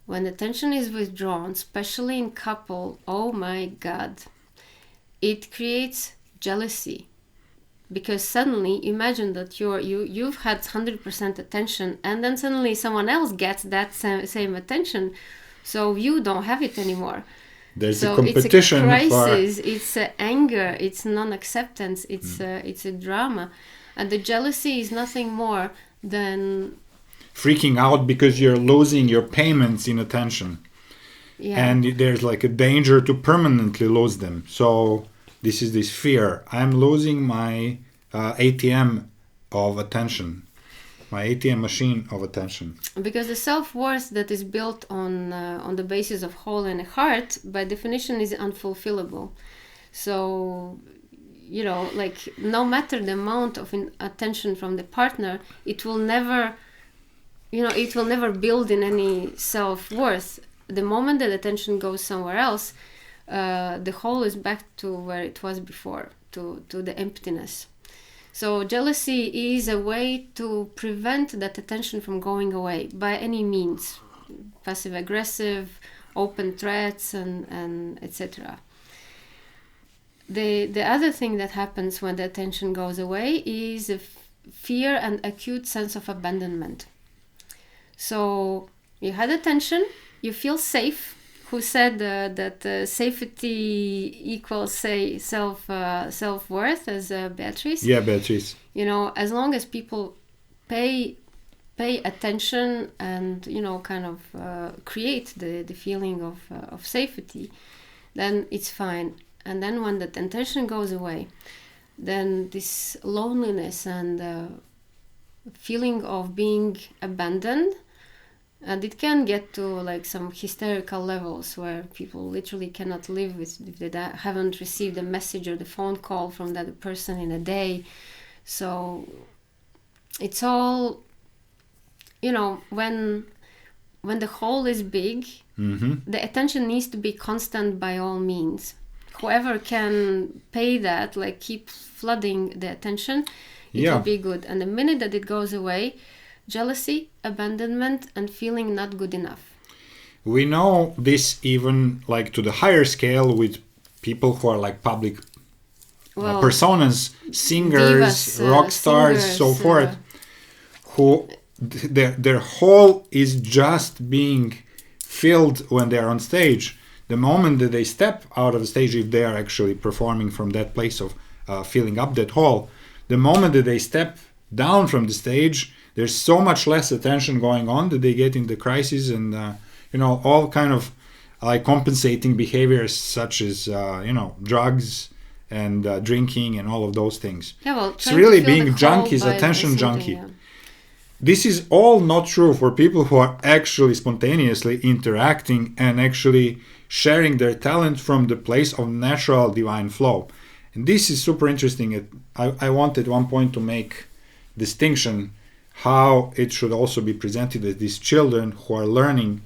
When attention is withdrawn, especially in couple, oh my God, it creates jealousy. Because suddenly, imagine that you've had 100% attention, and then suddenly someone else gets that same attention, so you don't have it anymore. There's a competition. It's a crisis. It's anger. It's non-acceptance. It's a drama, and the jealousy is nothing more than freaking out because you're losing your payments in attention. Yeah. And there's like a danger to permanently lose them. So this is this fear. I'm losing my ATM of attention. My ATM machine of attention. Because the self-worth that is built on the basis of whole and heart, by definition, is unfulfillable. So, like no matter the amount of attention from the partner, it will never build in any self-worth. The moment that attention goes somewhere else, the whole is back to where it was before, to the emptiness. So jealousy is a way to prevent that attention from going away by any means, passive-aggressive, open threats, and etc. The other thing that happens when the attention goes away is a fear and acute sense of abandonment. So you had attention, you feel safe. Who said that safety equals, say, self-worth, as Beatrice? Yeah, Beatrice. As long as people pay attention and, kind of create the feeling of safety, then it's fine. And then when that attention goes away, then this loneliness and feeling of being abandoned, and it can get to like some hysterical levels where people literally cannot live if they haven't received a message or the phone call from that person in a day. So it's all, when the whole is big, the attention needs to be constant by all means. Whoever can pay that, like keep flooding the attention, it will be good. And the minute that it goes away, jealousy, abandonment, and feeling not good enough. We know this even like to the higher scale with people who are like public personas, singers, divas, rock stars, singers, so forth, who their whole is just being filled when they are on stage. The moment that they step out of the stage, if they are actually performing from that place of filling up that hall, the moment that they step down from the stage, there's so much less attention going on that they get in the crisis and all kind of like compensating behaviors such as drugs and drinking and all of those things. Yeah, well, it's really being junkies, attention junkie. Yeah. This is all not true for people who are actually spontaneously interacting and actually sharing their talent from the place of natural divine flow. And this is super interesting. I wanted at one point to make distinction how it should also be presented as these children who are learning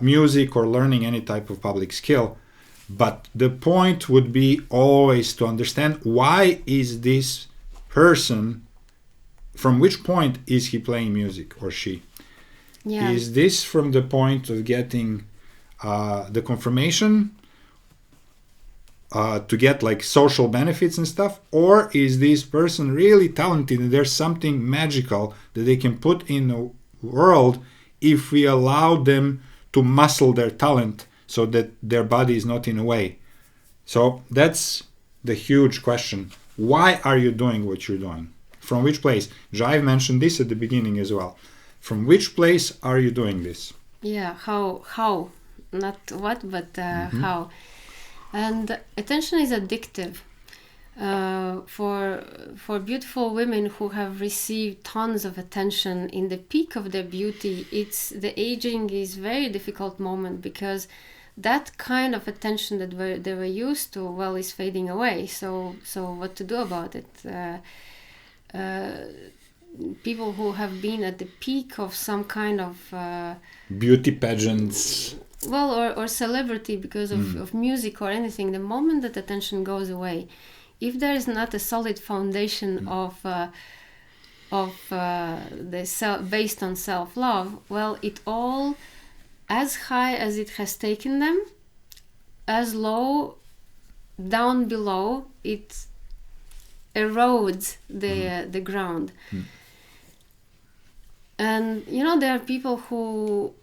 music or learning any type of public skill. But the point would be always to understand why is this person, from which point is he playing music or she? Yeah. Is this from the point of getting the confirmation to get like social benefits and stuff, or is this person really talented and there's something magical that they can put in the world if we allow them to muscle their talent so that their body is not in a way? So that's the huge question. Why are you doing what you're doing? From which place? Jive mentioned this at the beginning as well. From which place are you doing this? Yeah, how? Not what, but how. And attention is addictive. For beautiful women who have received tons of attention in the peak of their beauty, the aging is very difficult moment because that kind of attention that they were used to, well, is fading away. So what to do about it? People who have been at the peak of some kind of beauty pageants, well, or celebrity because of music or anything, the moment that attention goes away, if there is not a solid foundation of the self based on self-love, well, it all, as high as it has taken them, as low down below, it erodes the ground. And there are people who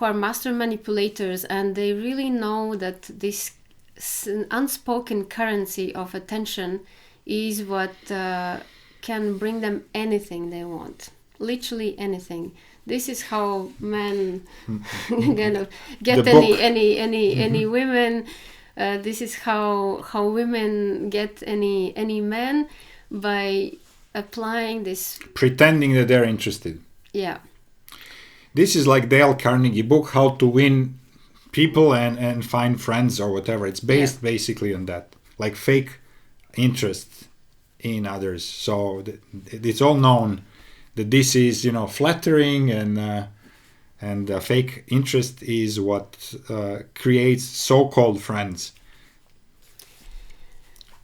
are master manipulators, and they really know that this unspoken currency of attention is what can bring them anything they want, literally anything. This is how men kind of get any women. This is how women get any man, by applying this, pretending that they're interested. Yeah. This is like Dale Carnegie book, How to Win People and Find Friends or whatever. It's based basically on that, like fake interest in others. So it's all known that this is, flattering and fake interest is what creates so-called friends.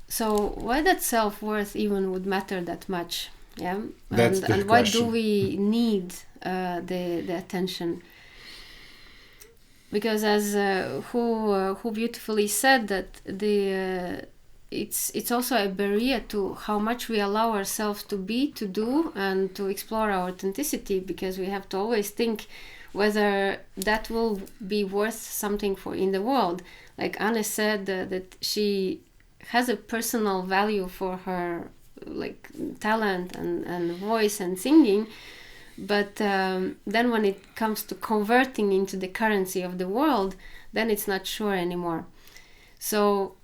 So why that self-worth even would matter that much? Yeah, That's and why do we need the attention? Because as who beautifully said that it's also a barrier to how much we allow ourselves to be, to do, and to explore our authenticity, because we have to always think whether that will be worth something for in the world. Like Anne said that she has a personal value for her like talent and voice and singing, but then when it comes to converting into the currency of the world, then it's not sure anymore. So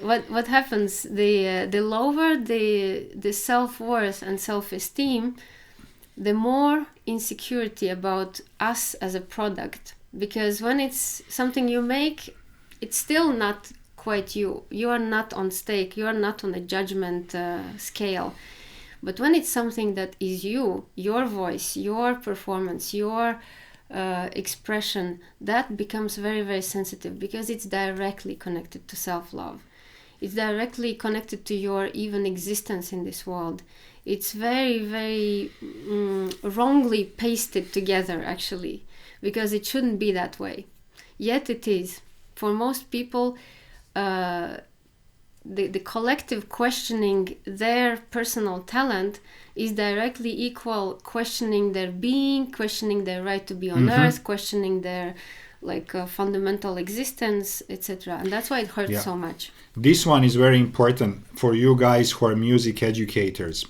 what happens, the lower the self-worth and self-esteem, the more insecurity about us as a product, because when it's something you make, it's still not quite you are not on stake, you are not on a judgment scale. But when it's something that is you, your voice, your performance, your expression, that becomes very, very sensitive, because it's directly connected to self-love. It's directly connected to your even existence in this world. It's very, very wrongly pasted together, actually, because it shouldn't be that way. Yet it is. For most people, the collective questioning their personal talent is directly equal questioning their being, questioning their right to be on earth, questioning their fundamental existence, etc. And that's why it hurts so much. This one is very important for you guys who are music educators.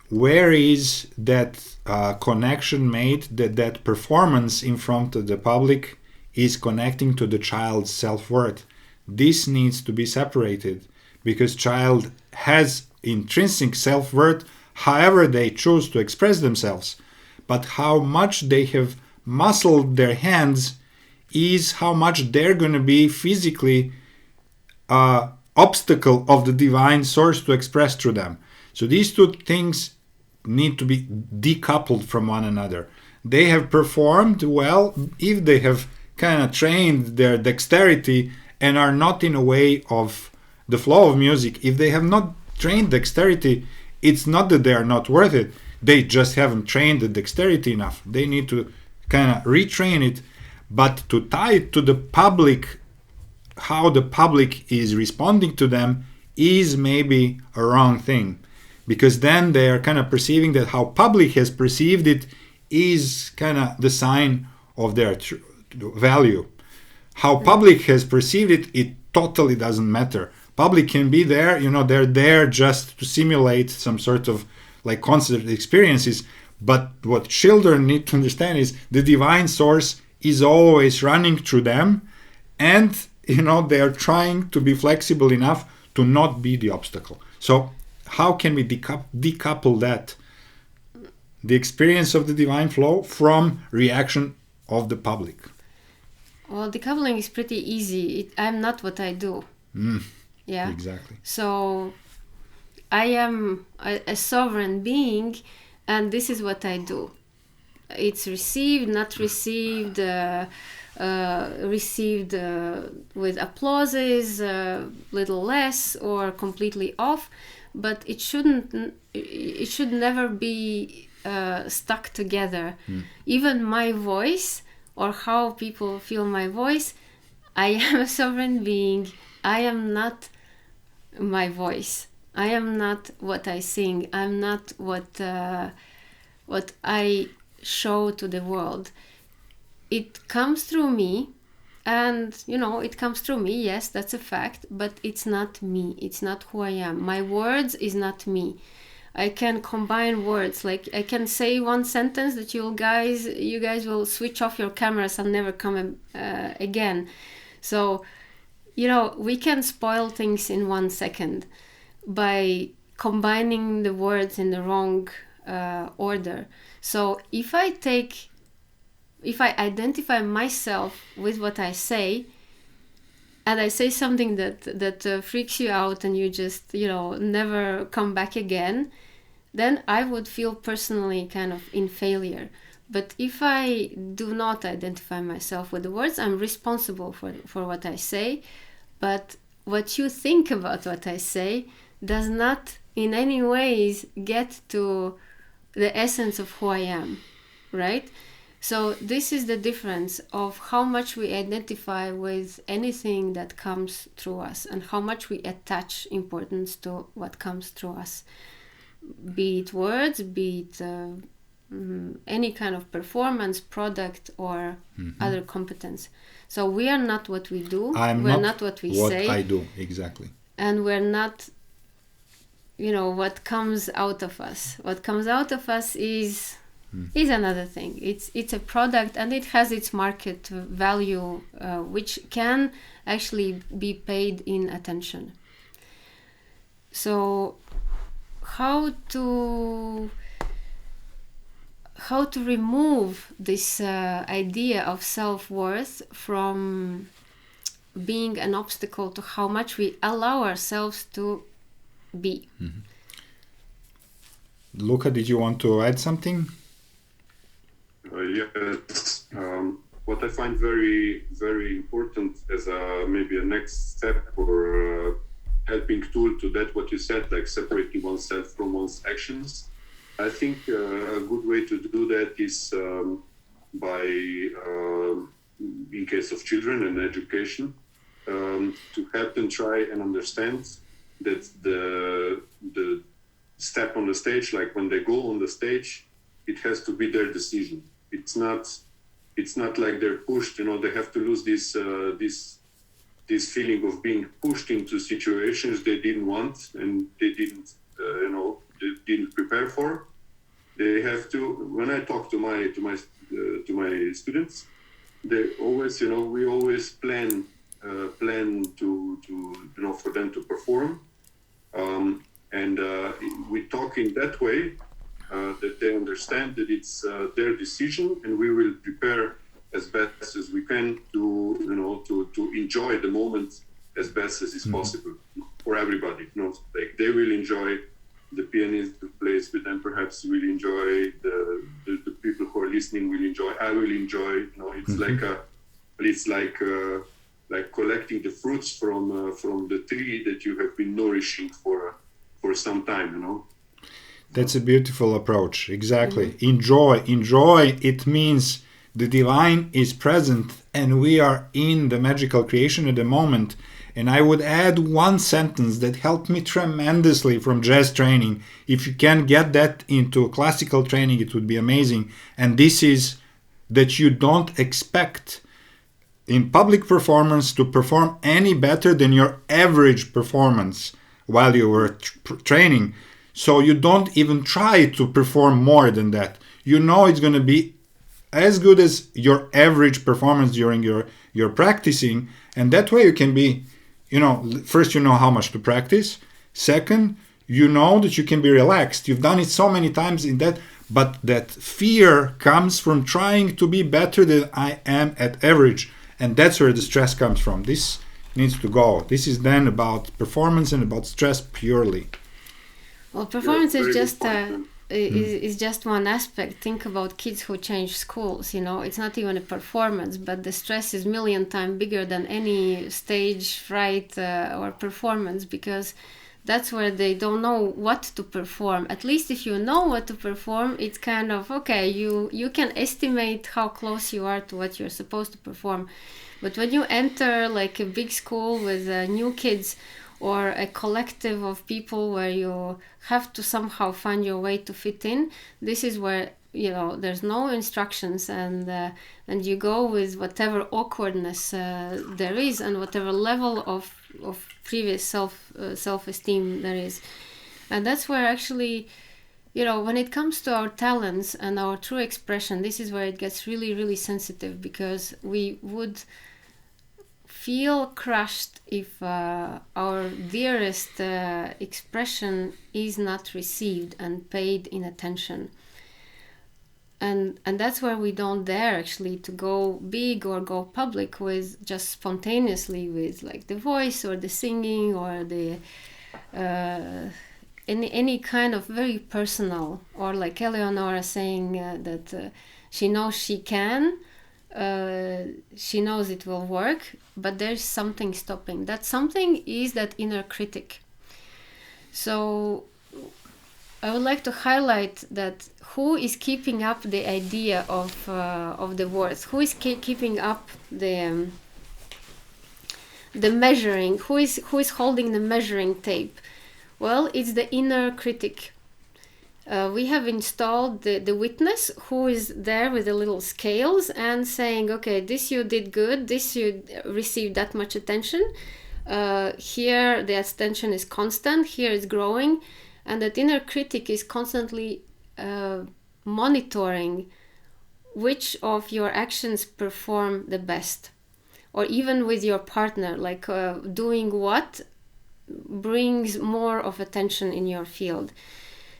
Where is that connection made, that performance in front of the public is connecting to the child's self-worth? This needs to be separated, because child has intrinsic self-worth however they choose to express themselves. But how much they have muscled their hands is how much they're going to be physically obstacle of the divine source to express through them. So these two things need to be decoupled from one another. They have performed well if they have kind of trained their dexterity and are not in a way of the flow of music. If they have not trained dexterity, it's not that they are not worth it. They just haven't trained the dexterity enough. They need to kind of retrain it. But to tie it to the public, how the public is responding to them is maybe a wrong thing. Because then they are kind of perceiving that how public has perceived it is kind of the sign of their value. How public has perceived it, it totally doesn't matter. Public can be there, they're there just to simulate some sort of concert experiences. But what children need to understand is the divine source is always running through them, and they are trying to be flexible enough to not be the obstacle. So how can we decouple that, the experience of the divine flow, from reaction of the public? Well, decoupling is pretty easy. I'm not what I do. Yeah, exactly. So I am a sovereign being, and this is what I do. It's received, not received, received with applauses, little less, or completely off. But it should never be stuck together. Even my voice, or how people feel my voice, I am a sovereign being. I am not my voice. I am not what I sing. I'm not what I show to the world. It comes through me, and it comes through me. Yes, that's a fact, but it's not me. It's not who I am. My words is not me. I can combine words. I can say one sentence that you guys will switch off your cameras and never come again. So we can spoil things in 1 second by combining the words in the wrong order. So if I identify myself with what I say, and I say something that freaks you out, and you just never come back again, then I would feel personally kind of in failure. But if I do not identify myself with the words, I'm responsible for what I say. But what you think about what I say does not in any ways get to the essence of who I am, right? So this is the difference of how much we identify with anything that comes through us, and how much we attach importance to what comes through us. Be it words, be it any kind of performance, product, or other competence. So we are not what we do. We're not what we say. What I do, exactly. And we're not, what comes out of us. What comes out of us is another thing. It's a product, and it has its market value, which can actually be paid in attention. So how to remove this idea of self-worth from being an obstacle to how much we allow ourselves to be. Luca, did you want to add something? Yes. What I find very, very important as maybe a next step or a helping tool to that, what you said, like separating oneself from one's actions. I think a good way to do that is by in case of children and education, to help them try and understand that the step on the stage, like when they go on the stage, it has to be their decision. It's not like they're pushed. They have to lose this feeling of being pushed into situations they didn't want and they didn't they didn't prepare for. They have to. When I talk to my students, they always we always plan to for them to perform, and we talk in that way that they understand that it's their decision, and we will prepare as best as we can to enjoy the moment as best as is possible for everybody. Like they will enjoy the pianist who plays with them, perhaps will enjoy the people who are listening will enjoy. I will enjoy. It's like collecting the fruits from the tree that you have been nourishing for some time. That's a beautiful approach. Exactly. Enjoy. It means the divine is present and we are in the magical creation at the moment. And I would add one sentence that helped me tremendously from jazz training. If you can get that into classical training, it would be amazing. And this is that you don't expect in public performance to perform any better than your average performance while you were training. So you don't even try to perform more than that. It's going to be as good as your average performance during your practicing. And that way you can be, first how much to practice. Second, that you can be relaxed. You've done it so many times in that, but that fear comes from trying to be better than I am at average. And that's where the stress comes from. This needs to go. This is then about performance and about stress purely. Well, performance is just one aspect. Think about kids who change schools. It's not even a performance, but the stress is million times bigger than any stage fright or performance, because that's where they don't know what to perform. At least if you know what to perform, it's kind of okay. You can estimate how close you are to what you're supposed to perform. But when you enter like a big school with new kids or a collective of people where you have to somehow find your way to fit in, this is where there's no instructions, and you go with whatever awkwardness there is and whatever level of previous self-esteem there is. And that's where actually when it comes to our talents and our true expression, this is where it gets really, really sensitive, because we would feel crushed if our dearest expression is not received and paid in attention. And that's where we don't dare actually to go big or go public with just spontaneously with like the voice or the singing or the any kind of very personal, or like Eleonora saying that she knows she can, she knows it will work, but there's something stopping. That something is that inner critic. So I would like to highlight that who is keeping up the idea of the worth, who is keeping up the measuring, who is holding the measuring tape. Well, it's the inner critic. We have installed the witness, who is there with the little scales and saying, okay, this you did good, this you received that much attention, here the attention is constant, here it's growing. And that inner critic is constantly monitoring which of your actions perform the best. Or even with your partner, like doing what brings more of attention in your field.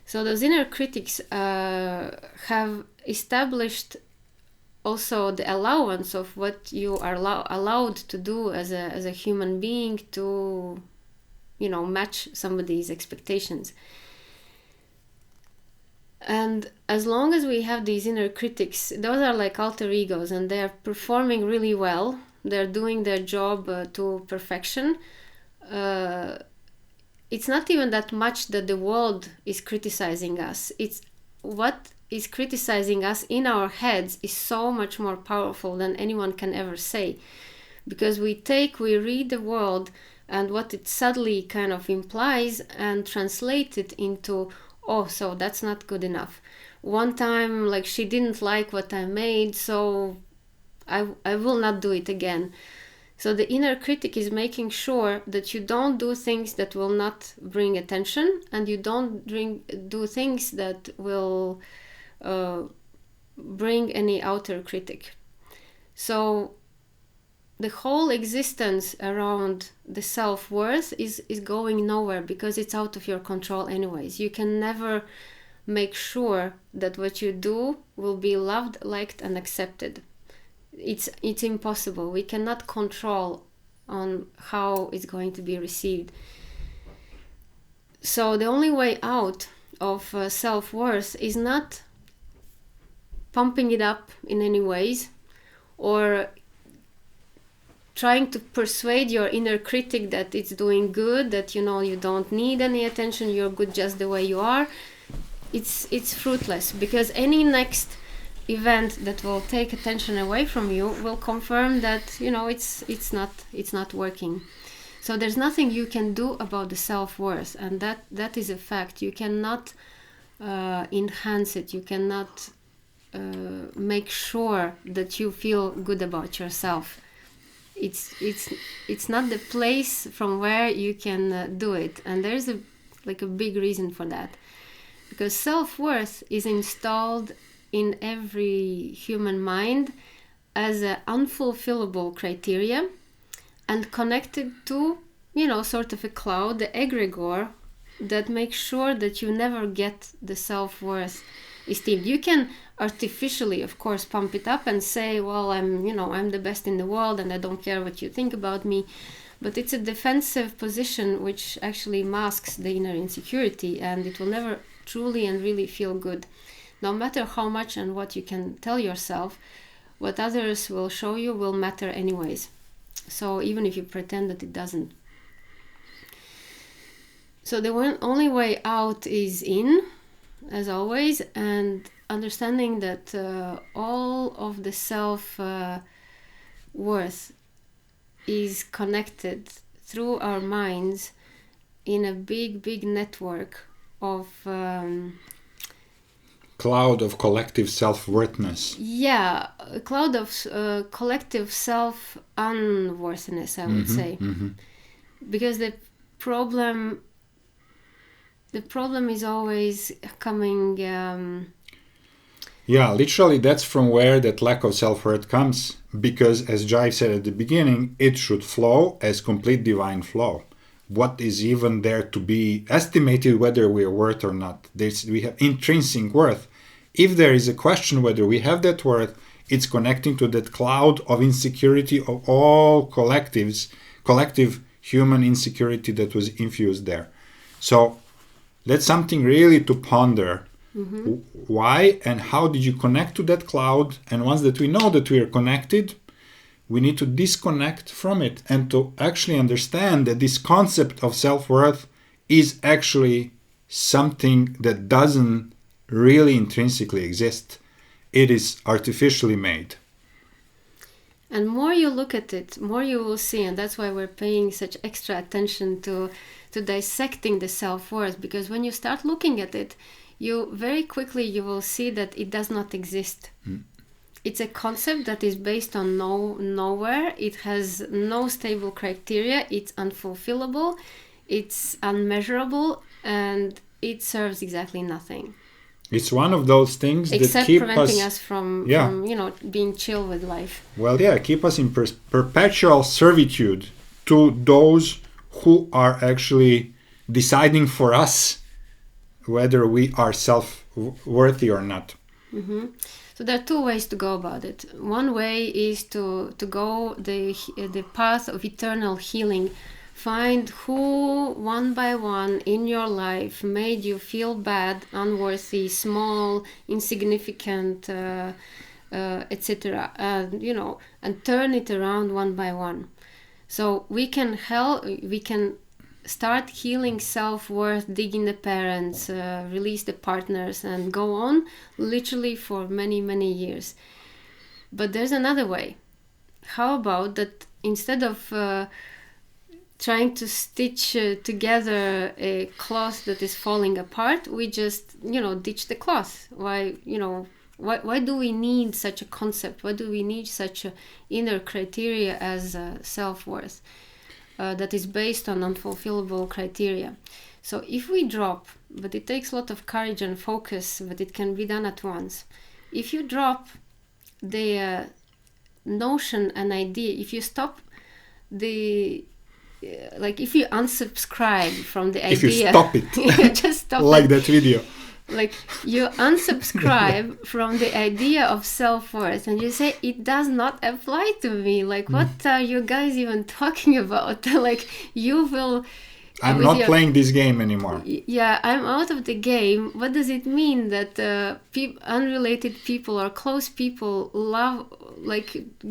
So those inner critics have established also the allowance of what you are allowed to do as a human being to match somebody's expectations. And as long as we have these inner critics, those are like alter egos, and they're performing really well, they're doing their job to perfection. It's not even that much that the world is criticizing us. It's what is criticizing us in our heads is so much more powerful than anyone can ever say. Because we read the world and what it subtly kind of implies and translate it into, oh, so that's not good enough. One time, like, she didn't like what I made, so I will not do it again. So the inner critic is making sure that you don't do things that will not bring attention, and you don't do things that will bring any outer critic. So the whole existence around the self-worth is going nowhere, because it's out of your control anyways. You can never make sure that what you do will be loved, liked, and accepted. It's impossible. We cannot control on how it's going to be received. So the only way out of self-worth is not pumping it up in any ways, or trying to persuade your inner critic that it's doing good, that you don't need any attention, you're good just the way you are. It's fruitless, because any next event that will take attention away from you will confirm that it's not working. So there's nothing you can do about the self-worth, and that is a fact. You cannot enhance it. You cannot make sure that you feel good about yourself. It's not the place from where you can do it, and there's a big reason for that, because self-worth is installed in every human mind as an unfulfillable criteria, and connected to sort of a cloud, the egregore, that makes sure that you never get the self-worth esteem. You can artificially, of course, pump it up and say, well, I'm the best in the world and I don't care what you think about me. But it's a defensive position which actually masks the inner insecurity, and it will never truly and really feel good. No matter how much and what you can tell yourself, what others will show you will matter anyways. So even if you pretend that it doesn't. So the only way out is in, as always, and understanding that all of the self-worth is connected through our minds in a big network of cloud of collective self-worthiness. Yeah, a cloud of collective self-unworthiness, I would say. Mm-hmm. Because the problem is always coming... Yeah, literally that's from where that lack of self-worth comes. Because, as Jive said at the beginning, it should flow as complete divine flow. What is even there to be estimated whether we are worth or not? We have intrinsic worth. If there is a question whether we have that worth, it's connecting to that cloud of insecurity of all collective human insecurity that was infused there. So that's something really to ponder. Mm-hmm. Why and how did you connect to that cloud? And once that we know that we are connected, we need to disconnect from it and to actually understand that this concept of self-worth is actually something that doesn't really intrinsically exist. It is artificially made. And more you look at it, more you will see, and that's why we're paying such extra attention to dissecting the self-worth, because when you start looking at it, you very quickly you will see that it does not exist. Mm. It's a concept that is based on nowhere. It has no stable criteria. It's unfulfillable. It's unmeasurable, and it serves exactly nothing. It's one of those things except that keep preventing us from being chill with life. Well, yeah, keep us in perpetual servitude to those who are actually deciding for us whether we are self-worthy or not. Mm-hmm. So there are two ways to go about it. One way is to go the path of eternal healing. Find who, one by one, in your life made you feel bad, unworthy, small, insignificant, etc. And turn it around one by one. So we can start healing self-worth, digging the parents, release the partners, and go on literally for many, many years. But there's another way. How about that instead of trying to stitch together a cloth that is falling apart, we just, ditch the cloth? Why do we need such a concept? Why do we need such a inner criteria as self-worth that is based on unfulfillable criteria? So if we drop, but it takes a lot of courage and focus, but it can be done at once. If you drop the notion and idea, if you stop the if you unsubscribe from the idea, if you stop it, just stop like it. that video, like you unsubscribe from the idea of self-worth and you say it does not apply to me, what are you guys even talking about? You will, I'm not playing this game anymore. Yeah, I'm out of the game. What does it mean that unrelated people or close people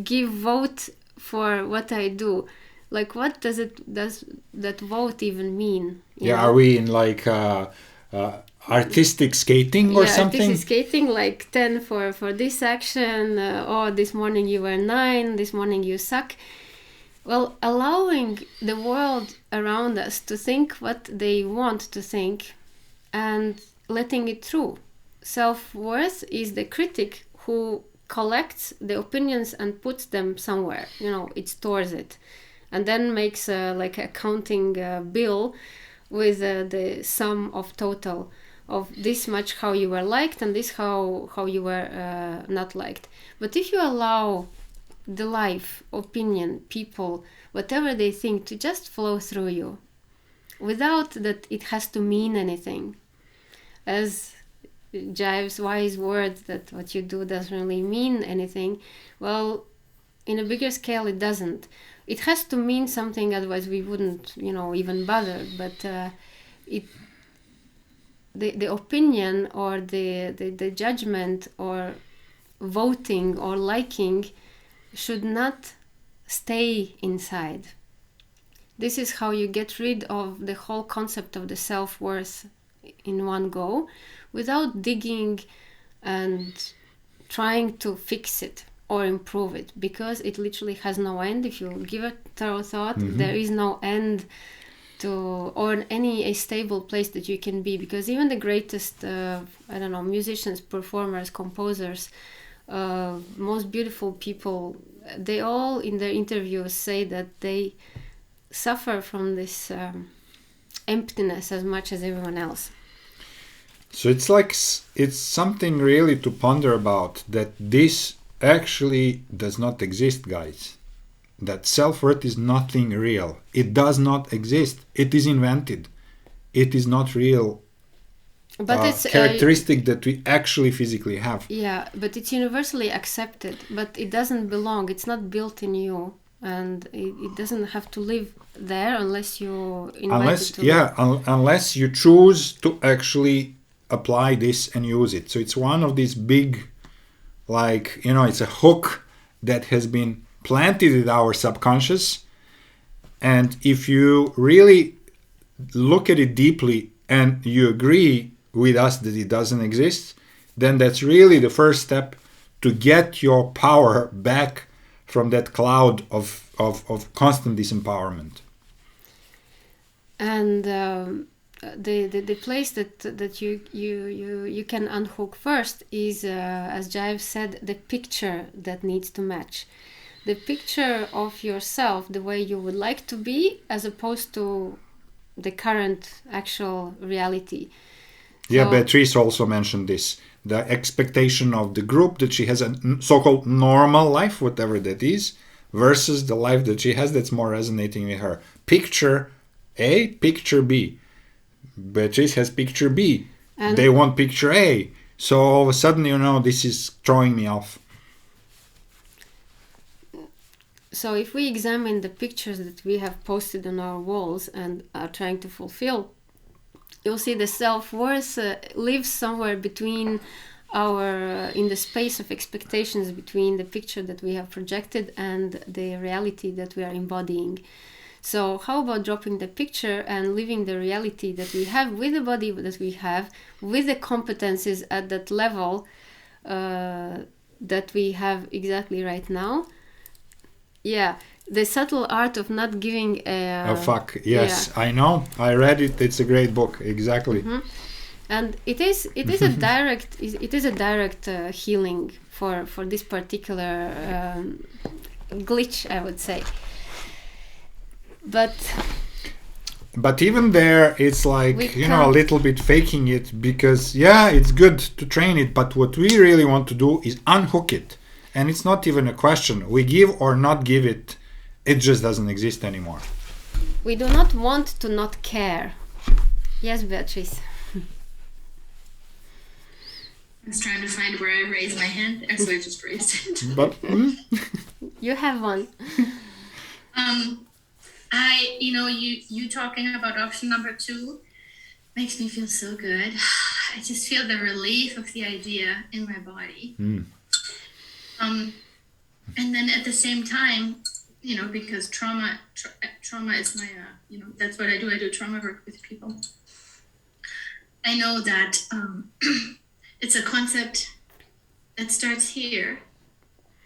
give vote for what I do? What does that vote even mean? Are we in artistic skating or something? Artistic skating, 10 for this action. This morning you were 9. This morning you suck. Well, allowing the world around us to think what they want to think and letting it through. Self-worth is the critic who collects the opinions and puts them somewhere. It stores it. And then makes a accounting bill with the sum of total of this much how you were liked and this how you were not liked. But if you allow the life, opinion, people, whatever they think to just flow through you, without that it has to mean anything, as Jive's wise word that what you do doesn't really mean anything, well, in a bigger scale it doesn't. It has to mean something, otherwise we wouldn't, even bother. But the opinion or the judgment or voting or liking should not stay inside. This is how you get rid of the whole concept of the self-worth in one go, without digging and trying to fix it or improve it, because it literally has no end. If you give it thorough thought, there is no end to, or a stable place that you can be, because even the greatest musicians, performers, composers, most beautiful people, they all in their interviews say that they suffer from this emptiness as much as everyone else. So it's something really to ponder about, that this actually does not exist, guys. That self-worth is nothing real. It does not exist. It is invented. It is not real. But it's characteristic that we actually physically have. Yeah, but it's universally accepted. But it doesn't belong. It's not built in you, and it doesn't have to live there unless you invite it to. Unless you choose to actually apply this and use it. So it's one of these big, it's a hook that has been planted in our subconscious. And if you really look at it deeply and you agree with us that it doesn't exist, then that's really the first step to get your power back from that cloud of constant disempowerment. And the place that you can unhook first is, as Jive said, the picture that needs to match. The picture of yourself, the way you would like to be, as opposed to the current actual reality. Yeah, so, Beatrice also mentioned this. The expectation of the group that she has a so-called normal life, whatever that is, versus the life that she has that's more resonating with her. Picture A, picture B. Beatrice has picture B. And they want picture A. So all of a sudden, this is throwing me off. So if we examine the pictures that we have posted on our walls and are trying to fulfill, you'll see the self-worth lives somewhere between in the space of expectations between the picture that we have projected and the reality that we are embodying. So how about dropping the picture and living the reality that we have with the body that we have, with the competencies at that level that we have exactly right now? Yeah, the subtle art of not giving a fuck. Yes, I know. I read it. It's a great book. Exactly. And it is a direct healing for this particular glitch, I would say. But even there, it's like, a little bit faking it, because it's good to train it, but what we really want to do is unhook it. And it's not even a question. We give or not give it, it just doesn't exist anymore. We do not want to not care. Yes, Beatrice. I was trying to find where I raised my hand, and so I just raised it. But you have one. You talking about option number 2 makes me feel so good. I just feel the relief of the idea in my body. And then at the same time, because trauma is my, that's what I do. I do trauma work with people. I know that it's a concept that starts here.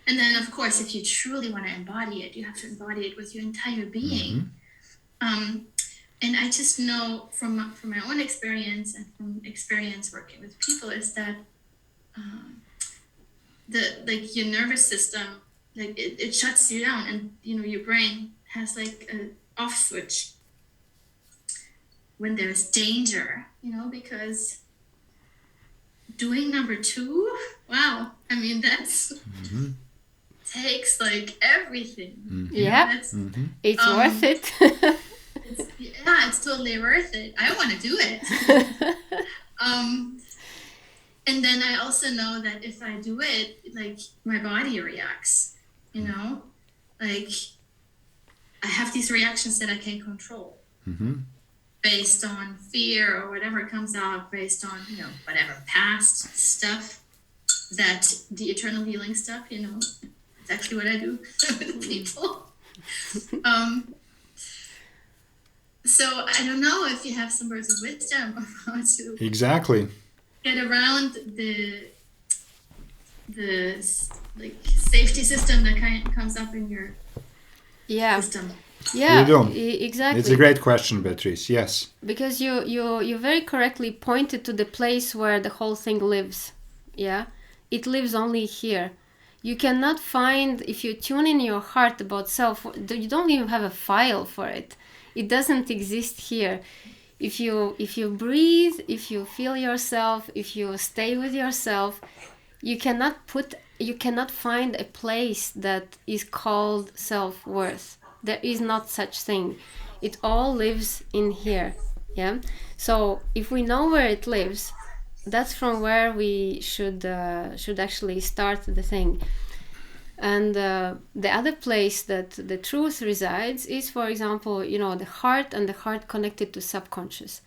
And then, of course, if you truly want to embody it, you have to embody it with your entire being. And I just know from my own experience and from experience working with people is that your nervous system, it shuts you down, and your brain has an off switch when there's danger, because doing number 2, wow, I mean, that's takes everything. Yeah, it's worth it. It's totally worth it. I want to do it. And then I also know that if I do it, my body reacts, I have these reactions that I can't control based on fear or whatever comes out, based on, whatever past stuff, that the eternal healing stuff, it's actually what I do with people. So I don't know if you have some words of wisdom of how to exactly get around the safety system that comes up in your system. Yeah, you do. Exactly. It's a great question, Beatrice. Yes. Because you very correctly pointed to the place where the whole thing lives. Yeah, it lives only here. You cannot find, if you tune in your heart about self, you don't even have a file for it. It doesn't exist here. If you breathe, if you feel yourself, if you stay with yourself, you cannot find a place that is called self-worth. There is not such thing. It all lives in here. Yeah. So if we know where it lives, that's from where we should actually start the thing. And the other place that the truth resides is, for example, the heart, and the heart connected to subconscious.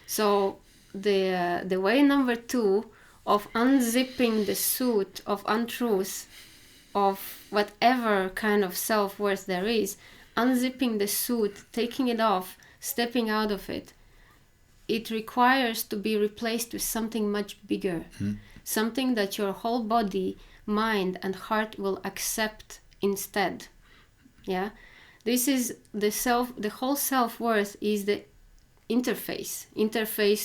So the way number 2 of unzipping the suit of untruth of whatever kind of self-worth there is, unzipping the suit, taking it off, stepping out of it, it requires to be replaced with something much bigger, something that your whole body, mind and heart will accept instead. Yeah, this is the whole self-worth is the interface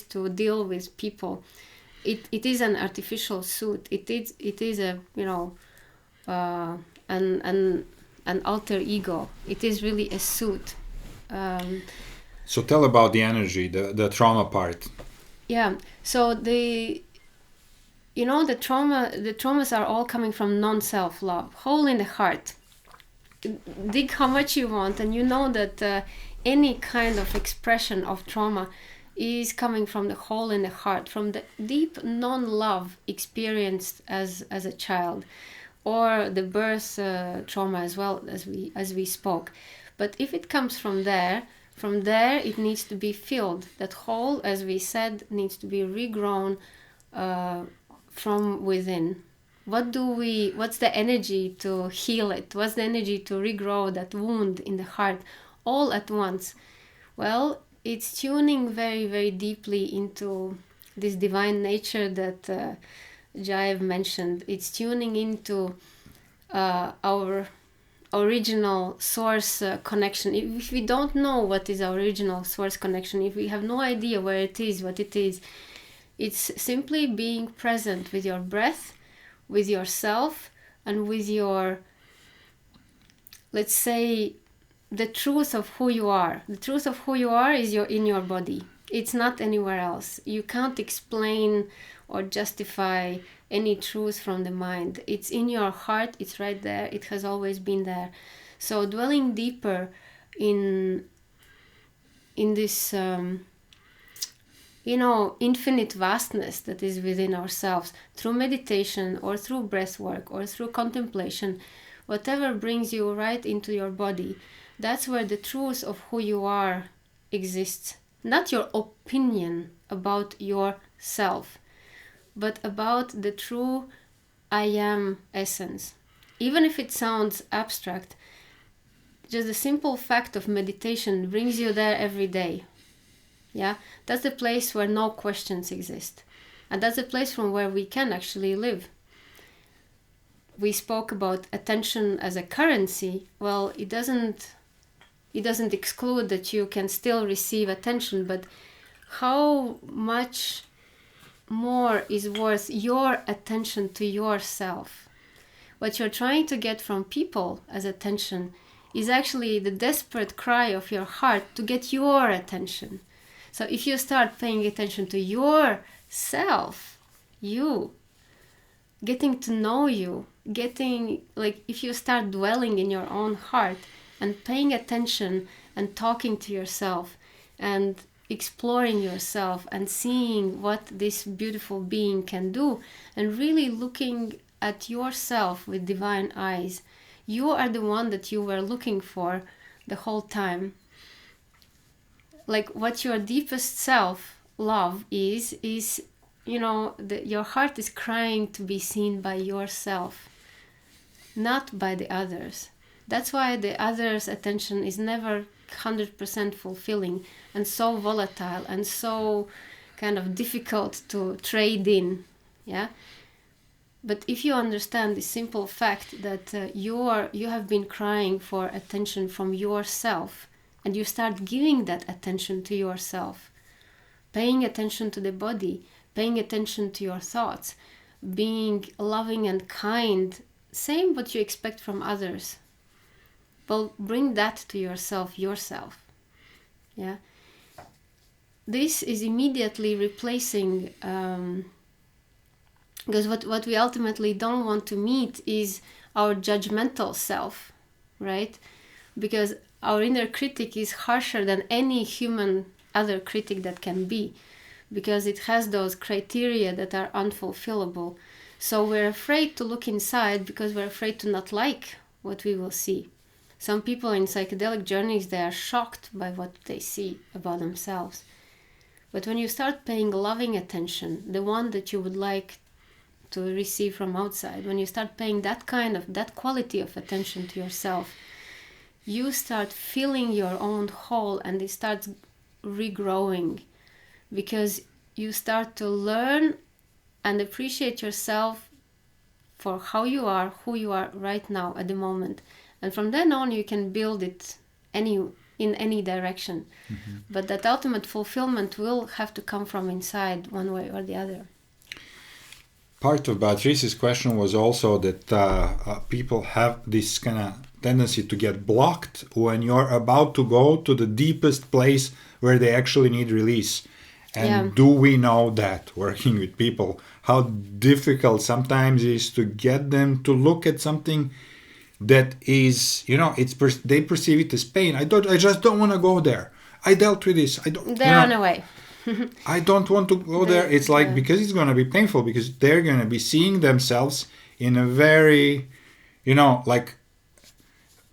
to deal with people. It is an artificial suit. It is a an alter ego. It is really a suit. So tell about the energy, the trauma part. Yeah. So the traumas are all coming from non-self love, hole in the heart. Dig how much you want, and you know that any kind of expression of trauma is coming from the hole in the heart, from the deep non-love experienced as a child, or the birth trauma as well, as we spoke. But if it comes from there it needs to be filled. That hole, as we said, needs to be regrown from within. What's the energy to heal it? What's the energy to regrow that wound in the heart? all at once. Well, it's tuning very, very deeply into this divine nature that Jaiv mentioned. It's tuning into our original source connection. If we don't know what is our original source connection, if we have no idea where it is, what it is, it's simply being present with your breath, with yourself, and with your, let's say, the truth of who you are. The truth of who you are is in your body. It's not anywhere else. You can't explain or justify any truth from the mind. It's in your heart. It's right there. It has always been there. So dwelling deeper in this infinite vastness that is within ourselves, through meditation or through breath work or through contemplation, whatever brings you right into your body, that's where the truth of who you are exists. Not your opinion about yourself, but about the true I am essence. Even if it sounds abstract, just the simple fact of meditation brings you there every day. Yeah, that's the place where no questions exist. And that's the place from where we can actually live. We spoke about attention as a currency. Well, it doesn't exclude that you can still receive attention, but how much more is worth your attention to yourself? What you're trying to get from people as attention is actually the desperate cry of your heart to get your attention. So if you start paying attention to yourself, you, getting to know you, if you start dwelling in your own heart and paying attention and talking to yourself and exploring yourself and seeing what this beautiful being can do and really looking at yourself with divine eyes, you are the one that you were looking for the whole time. Like what your deepest self love is your heart is crying to be seen by yourself, not by the others. That's why the others' attention is never 100% fulfilling and so volatile and so kind of difficult to trade in. Yeah. But if you understand the simple fact that you have been crying for attention from yourself, and you start giving that attention to yourself, paying attention to the body, paying attention to your thoughts, being loving and kind, same what you expect from others. Well, bring that to yourself. Yeah. This is immediately replacing, because what we ultimately don't want to meet is our judgmental self, right? Because our inner critic is harsher than any human other critic that can be, because it has those criteria that are unfulfillable. So we're afraid to look inside because we're afraid to not like what we will see. Some people in psychedelic journeys, they are shocked by what they see about themselves. But when you start paying loving attention, the one that you would like to receive from outside, when you start paying that quality of attention to yourself, you start filling your own hole and it starts regrowing, because you start to learn and appreciate yourself for how you are, who you are right now at the moment. And from then on, you can build it in any direction. Mm-hmm. But that ultimate fulfillment will have to come from inside, one way or the other. Part of Beatrice's question was also that people have this kind of tendency to get blocked when you're about to go to the deepest place where they actually need release. And do we know that, working with people, how difficult sometimes it is to get them to look at something that is, they perceive it as pain. I just don't want to go there. I dealt with this. They're on a way. I don't want to go there. It's like, because it's going to be painful, because they're going to be seeing themselves in a very,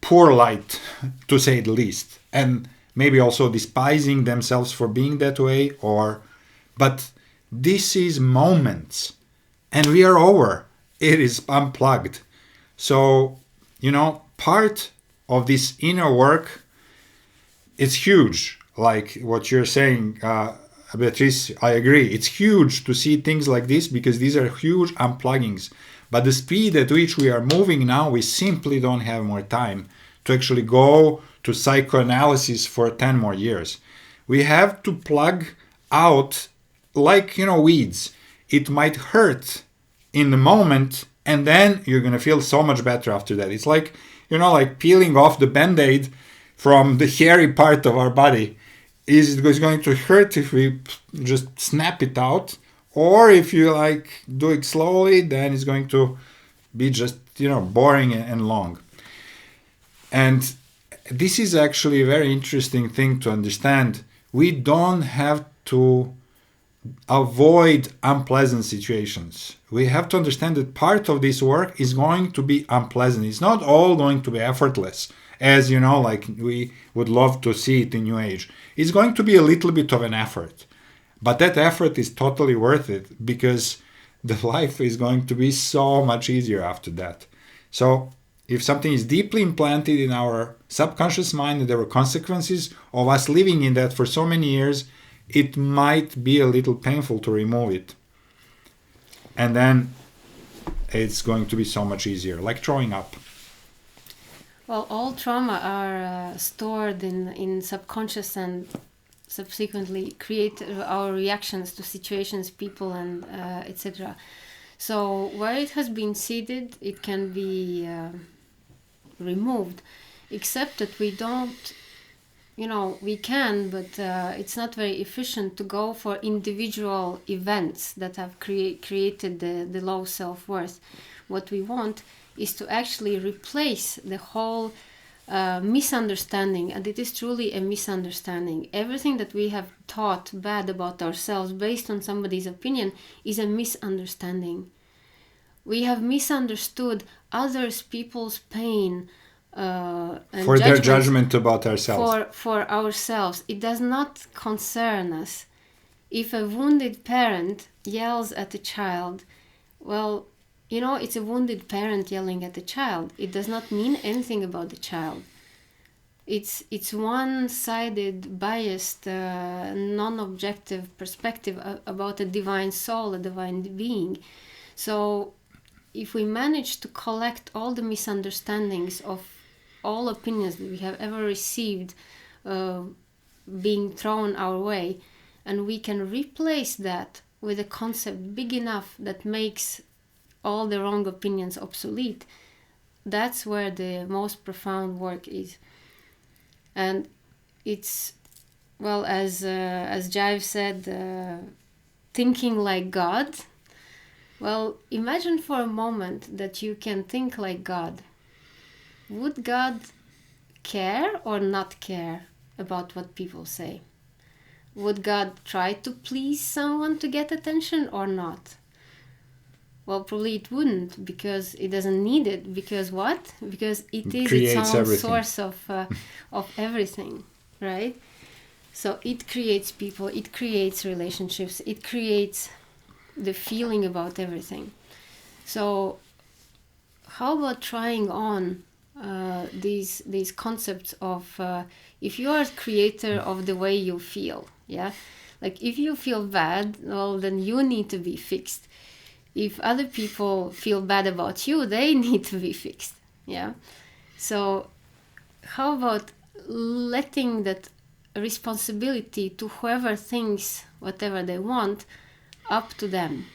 poor light, to say the least. And maybe also despising themselves for being that way, but this is moments and we are over. It is unplugged. So, part of this inner work it's huge. Like what you're saying, Beatrice, I agree. It's huge to see things like this because these are huge unpluggings. But the speed at which we are moving now, we simply don't have more time to actually go to psychoanalysis for 10 more years. We have to plug out like, weeds. It might hurt in the moment, and then you're going to feel so much better after that. It's like, like peeling off the Band-Aid from the hairy part of our body. Is it going to hurt if we just snap it out? Or if you do it slowly, then it's going to be just, boring and long. And this is actually a very interesting thing to understand. We don't have to avoid unpleasant situations. We have to understand that part of this work is going to be unpleasant. It's not all going to be effortless, as like we would love to see it in New Age. It's going to be a little bit of an effort. But that effort is totally worth it because the life is going to be so much easier after that. So if something is deeply implanted in our subconscious mind and there were consequences of us living in that for so many years, it might be a little painful to remove it. And then it's going to be so much easier, like throwing up. Well, all trauma are stored in subconscious and subsequently create our reactions to situations, people, and etc. So where it has been seeded, it can be removed, except that we don't, we can, but it's not very efficient to go for individual events that have created the low self-worth. What we want is to actually replace the whole misunderstanding, and it is truly a misunderstanding. Everything that we have thought bad about ourselves based on somebody's opinion is a misunderstanding. We have misunderstood others people's pain and for their judgment about ourselves. For ourselves. It does not concern us. If a wounded parent yells at a child, well, it's a wounded parent yelling at a child. It does not mean anything about the child. It's one-sided, biased, non-objective perspective about a divine soul, a divine being. So if we manage to collect all the misunderstandings of all opinions that we have ever received being thrown our way, and we can replace that with a concept big enough that makes all the wrong opinions obsolete, that's where the most profound work is. And it's, well, as Jive said, thinking like God. Well, imagine for a moment that you can think like God. Would God care or not care about what people say? Would God try to please someone to get attention or not? Well, probably it wouldn't, because it doesn't need it. Because what? Because it is its own source of everything, right? So it creates people, it creates relationships, it creates the feeling about everything. So how about trying on these concepts of if you are creator of the way you feel, yeah? Like if you feel bad, well, then you need to be fixed. If other people feel bad about you, they need to be fixed, yeah? So how about letting that responsibility to whoever thinks whatever they want up to them,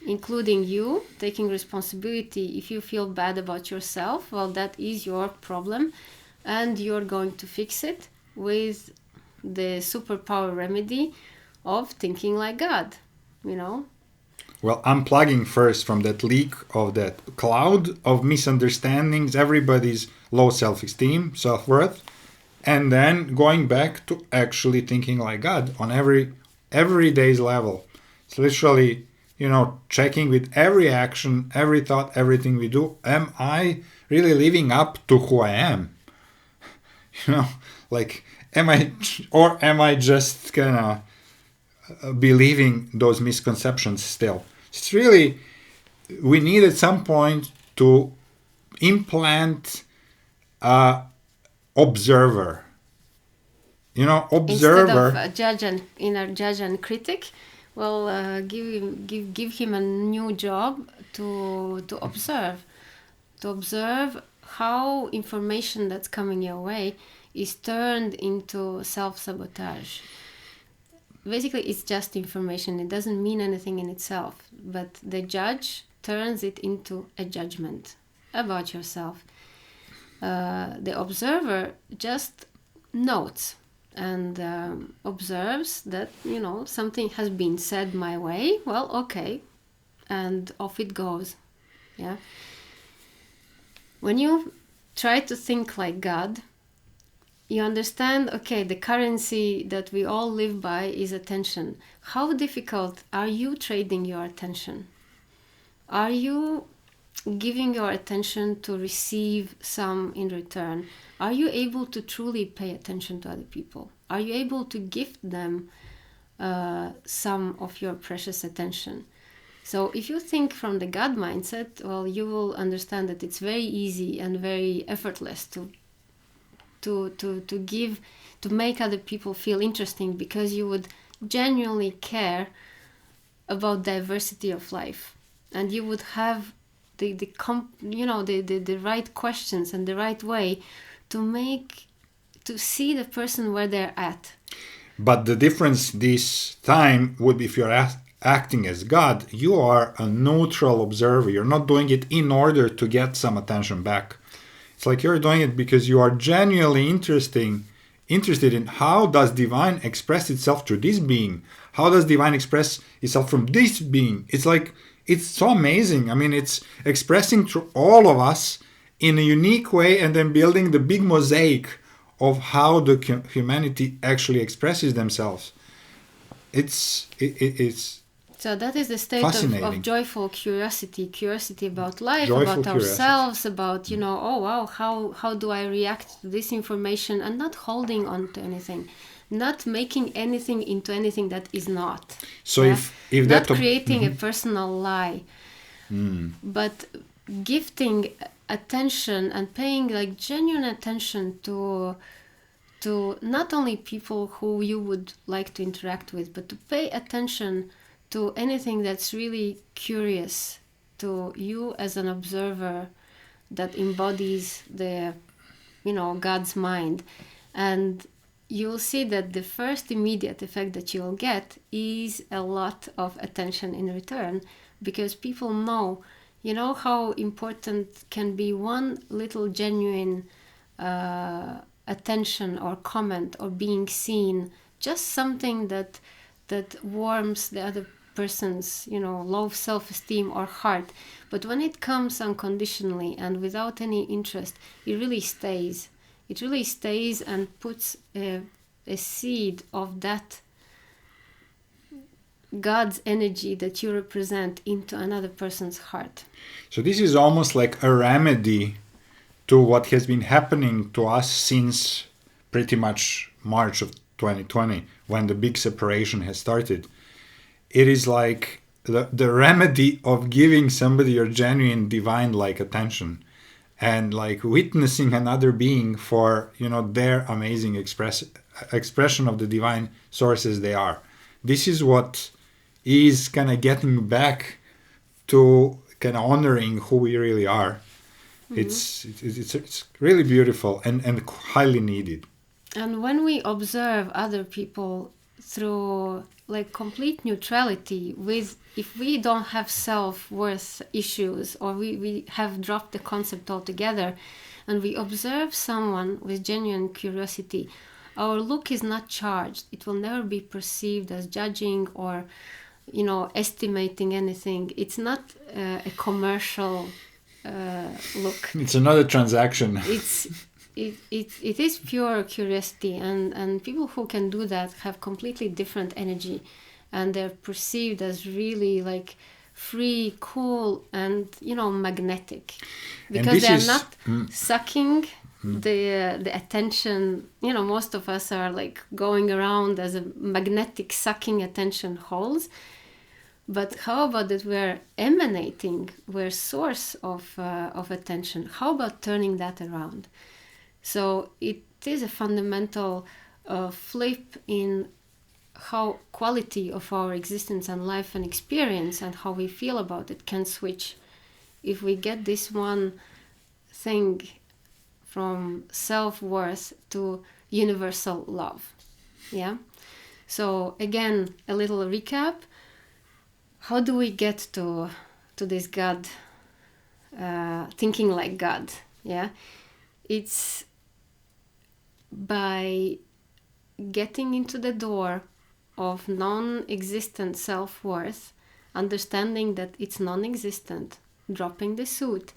including you taking responsibility. If you feel bad about yourself, well, that is your problem, and you're going to fix it with the superpower remedy of thinking like God, Well, unplugging first from that leak of that cloud of misunderstandings, everybody's low self-esteem, self-worth, and then going back to actually thinking like God on every day's level. It's literally, checking with every action, every thought, everything we do. Am I really living up to who I am? Am I just gonna believing those misconceptions still? It's really, we need at some point to implant a observer. instead observer. of inner judge and critic, well, give him a new job to observe how information that's coming your way is turned into self-sabotage. Basically, it's just information. It doesn't mean anything in itself, but the judge turns it into a judgment about yourself. The observer just notes and observes that, something has been said my way. Well, okay, and off it goes. Yeah. When you try to think like God, you understand, okay, the currency that we all live by is attention. How difficult are you trading your attention? Are you giving your attention to receive some in return? Are you able to truly pay attention to other people? Are you able to gift them some of your precious attention? So if you think from the God mindset, well, you will understand that it's very easy and very effortless to make other people feel interesting, because you would genuinely care about diversity of life, and you would have the right questions and the right way to see the person where they're at. But the difference this time would be, if you're acting as God, you are a neutral observer. You're not doing it in order to get some attention back. It's like you're doing it because you are genuinely interested in how does divine express itself through this being? How does divine express itself from this being? It's like, it's so amazing. I mean, it's expressing through all of us in a unique way, and then building the big mosaic of how the humanity actually expresses themselves. It's So that is the state of joyful curiosity about life, Joyful about curiosity. ourselves, about, oh wow, how do I react to this information, and not holding on to anything, not making anything into anything that is not. So yeah? if not that creating a personal lie, but gifting attention and paying like genuine attention to not only people who you would like to interact with, but to pay attention to anything that's really curious to you as an observer, that embodies the, God's mind. And you'll see that the first immediate effect that you'll get is a lot of attention in return, because people know, how important can be one little genuine attention or comment or being seen, just something that warms the other person's, low self-esteem or heart. But when it comes unconditionally and without any interest, it really stays. It really stays and puts a seed of that God's energy that you represent into another person's heart. So this is almost like a remedy to what has been happening to us since pretty much March of 2020, when the big separation has started. It is like the remedy of giving somebody your genuine divine-like attention, and like witnessing another being for, their amazing expression of the divine sources they are. This is what is kind of getting back to kind of honoring who we really are. Mm-hmm. It's really beautiful and highly needed. And when we observe other people through like complete neutrality, if we don't have self-worth issues, or we have dropped the concept altogether, and we observe someone with genuine curiosity, our look is not charged. It will never be perceived as judging or, estimating anything. It's not a commercial look. It's another transaction. It is pure curiosity, and people who can do that have completely different energy, and they're perceived as really like free, cool, and magnetic, because they're not sucking the attention. Most of us are like going around as a magnetic sucking attention holes. But how about that we're emanating, we're source of attention? How about turning that around? So it is a fundamental flip in how quality of our existence and life and experience and how we feel about it can switch if we get this one thing from self-worth to universal love. Yeah. So again, a little recap. How do we get to this God, thinking like God? Yeah. It's by getting into the door of non-existent self-worth, understanding that it's non-existent, dropping the suit,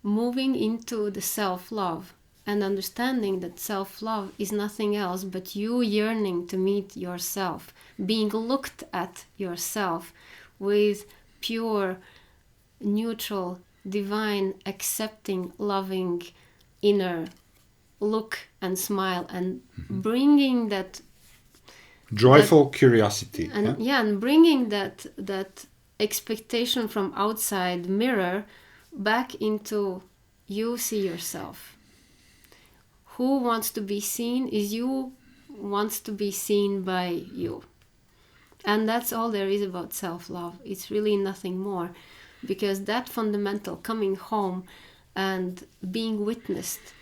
moving into the self-love, and understanding that self-love is nothing else but you yearning to meet yourself, being looked at yourself with pure, neutral, divine, accepting, loving inner look and smile, and bringing that joyful curiosity, and and bringing that expectation from outside mirror back into you see yourself. Who wants to be seen is you, wants to be seen by you. And that's all there is about self-love. It's really nothing more, because that fundamental coming home and being witnessed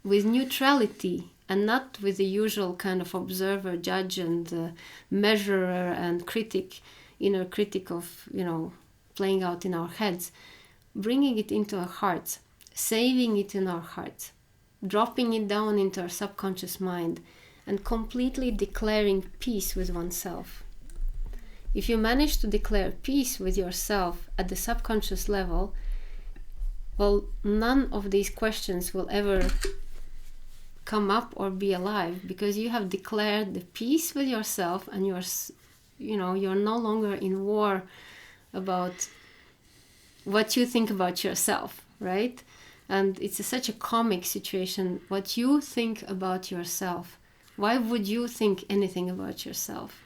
with neutrality and not with the usual kind of observer, judge, and measurer and critic, inner critic of, playing out in our heads, bringing it into our hearts, saving it in our hearts, dropping it down into our subconscious mind, and completely declaring peace with oneself. If you manage to declare peace with yourself at the subconscious level, well, none of these questions will ever come up or be alive, because you have declared the peace with yourself, and you're no longer in war about what you think about yourself, right? And it's such a comic situation. What you think about yourself. Why would you think anything about yourself?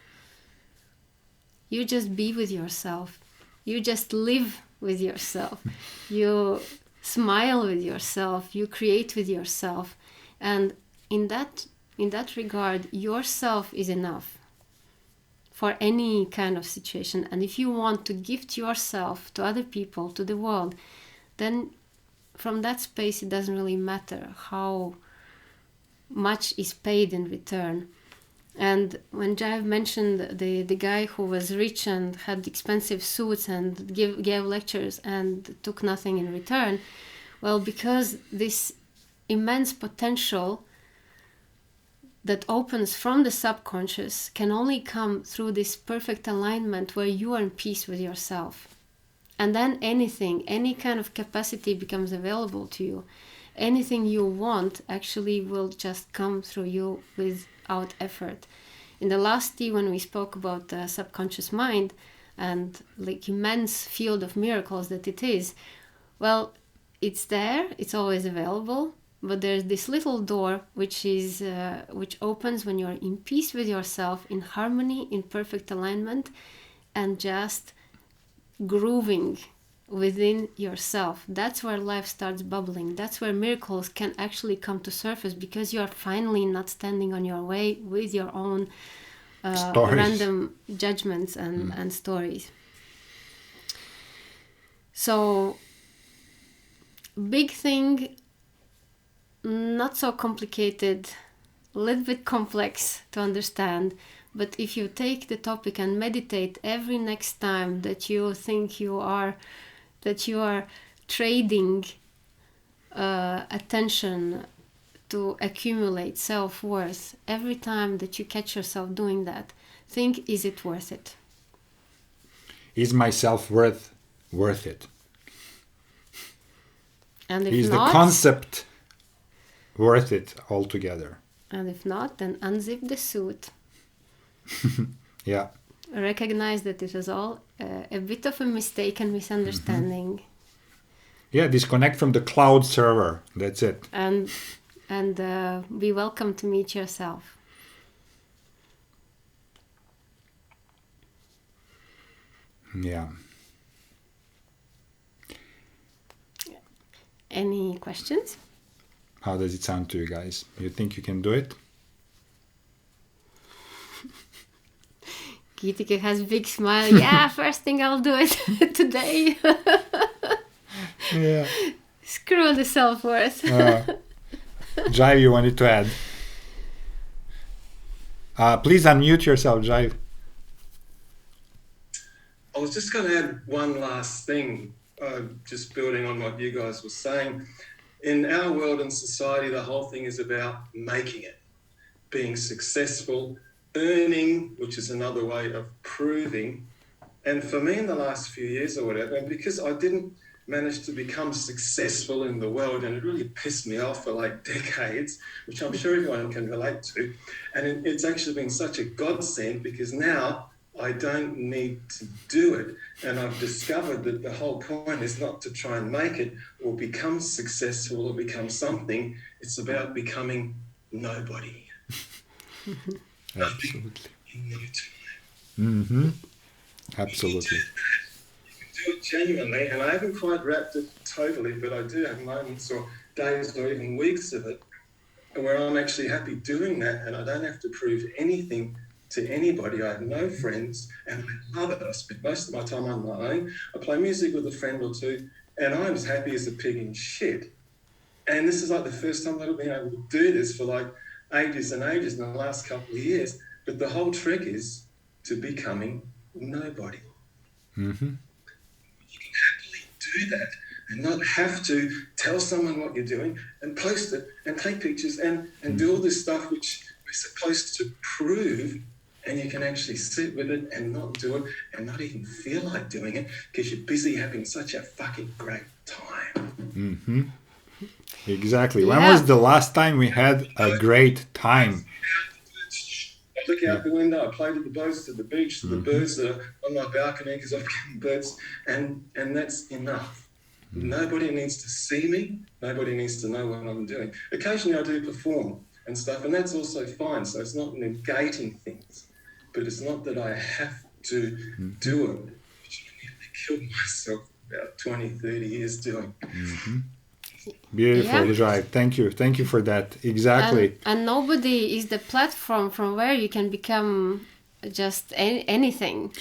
You just be with yourself. You just live with yourself. You smile with yourself. You create with yourself. And in that regard, yourself is enough for any kind of situation. And if you want to gift yourself to other people, to the world, then from that space, it doesn't really matter how much is paid in return. And when Jive mentioned the guy who was rich and had expensive suits and gave lectures and took nothing in return, well, because this immense potential that opens from the subconscious can only come through this perfect alignment where you are in peace with yourself. And then anything, any kind of capacity becomes available to you. Anything you want actually will just come through you without effort. In the last tea, when we spoke about the subconscious mind and like immense field of miracles that it is, well, it's there, it's always available, but there's this little door which opens when you're in peace with yourself, in harmony, in perfect alignment, and just grooving within yourself. That's where life starts bubbling. That's where miracles can actually come to surface, because you are finally not standing on your way with your own random judgments and stories. So, big thing, not so complicated, a little bit complex to understand. But if you take the topic and meditate every next time that you think you are trading attention to accumulate self-worth, every time that you catch yourself doing that, think, is it worth it? Is my self-worth worth it? And if is not, the concept worth it altogether? And if not, then unzip the suit. Yeah. Recognize that it was all a bit of a mistake and misunderstanding. Yeah, disconnect from the cloud server. That's it. And be welcome to meet yourself. Yeah. Any questions? How does it sound to you guys? You think you can do it? Gitika has big smile. Yeah, first thing I'll do it today. Yeah. Screw the self-worth. Jive, you wanted to add? Please unmute yourself, Jive. I was just going to add one last thing, just building on what you guys were saying. In our world and society, the whole thing is about making it, being successful, earning, which is another way of proving. And for me in the last few years or whatever, and because I didn't manage to become successful in the world, and it really pissed me off for like decades, which I'm sure everyone can relate to. And it's actually been such a godsend because now I don't need to do it. And I've discovered that the whole point is not to try and make it or become successful or become something. It's about becoming nobody. Absolutely. In no time. Mm-hmm. Absolutely. You can do it genuinely, and I haven't quite wrapped it totally, but I do have moments or days or even weeks of it where I'm actually happy doing that, and I don't have to prove anything to anybody. I have no friends, and I love it. I spend most of my time on my own. I play music with a friend or two, and I'm as happy as a pig in shit. And this is like the first time that I've been able to do this for like ages and ages in the last couple of years. But the whole trick is to becoming nobody. Mm-hmm. You can happily do that and not have to tell someone what you're doing and post it and take pictures and do all this stuff which we're supposed to prove. And you can actually sit with it and not do it and not even feel like doing it because you're busy having such a fucking great time. Mm-hmm. Exactly. Yeah. When was the last time we had a great time? I look out the window, I play to the boats, to the beach, to the birds that are on my balcony because I've given birds, and that's enough. Nobody needs to see me. Nobody needs to know what I'm doing. Occasionally I do perform and stuff, and that's also fine. So it's not negating things, but it's not that I have to do it, which I nearly killed myself about 20, 30 years doing. Mm-hmm. Beautiful, Yeah. Drive. Thank you for that. Exactly. And nobody is the platform from where you can become just anything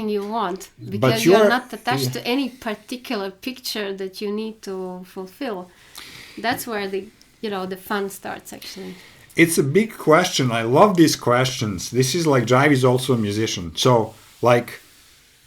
you want, because you're not attached to any particular picture that you need to fulfill. That's where the fun starts, actually. It's a big question. I love these questions. This is like Jive is also a musician. So, like,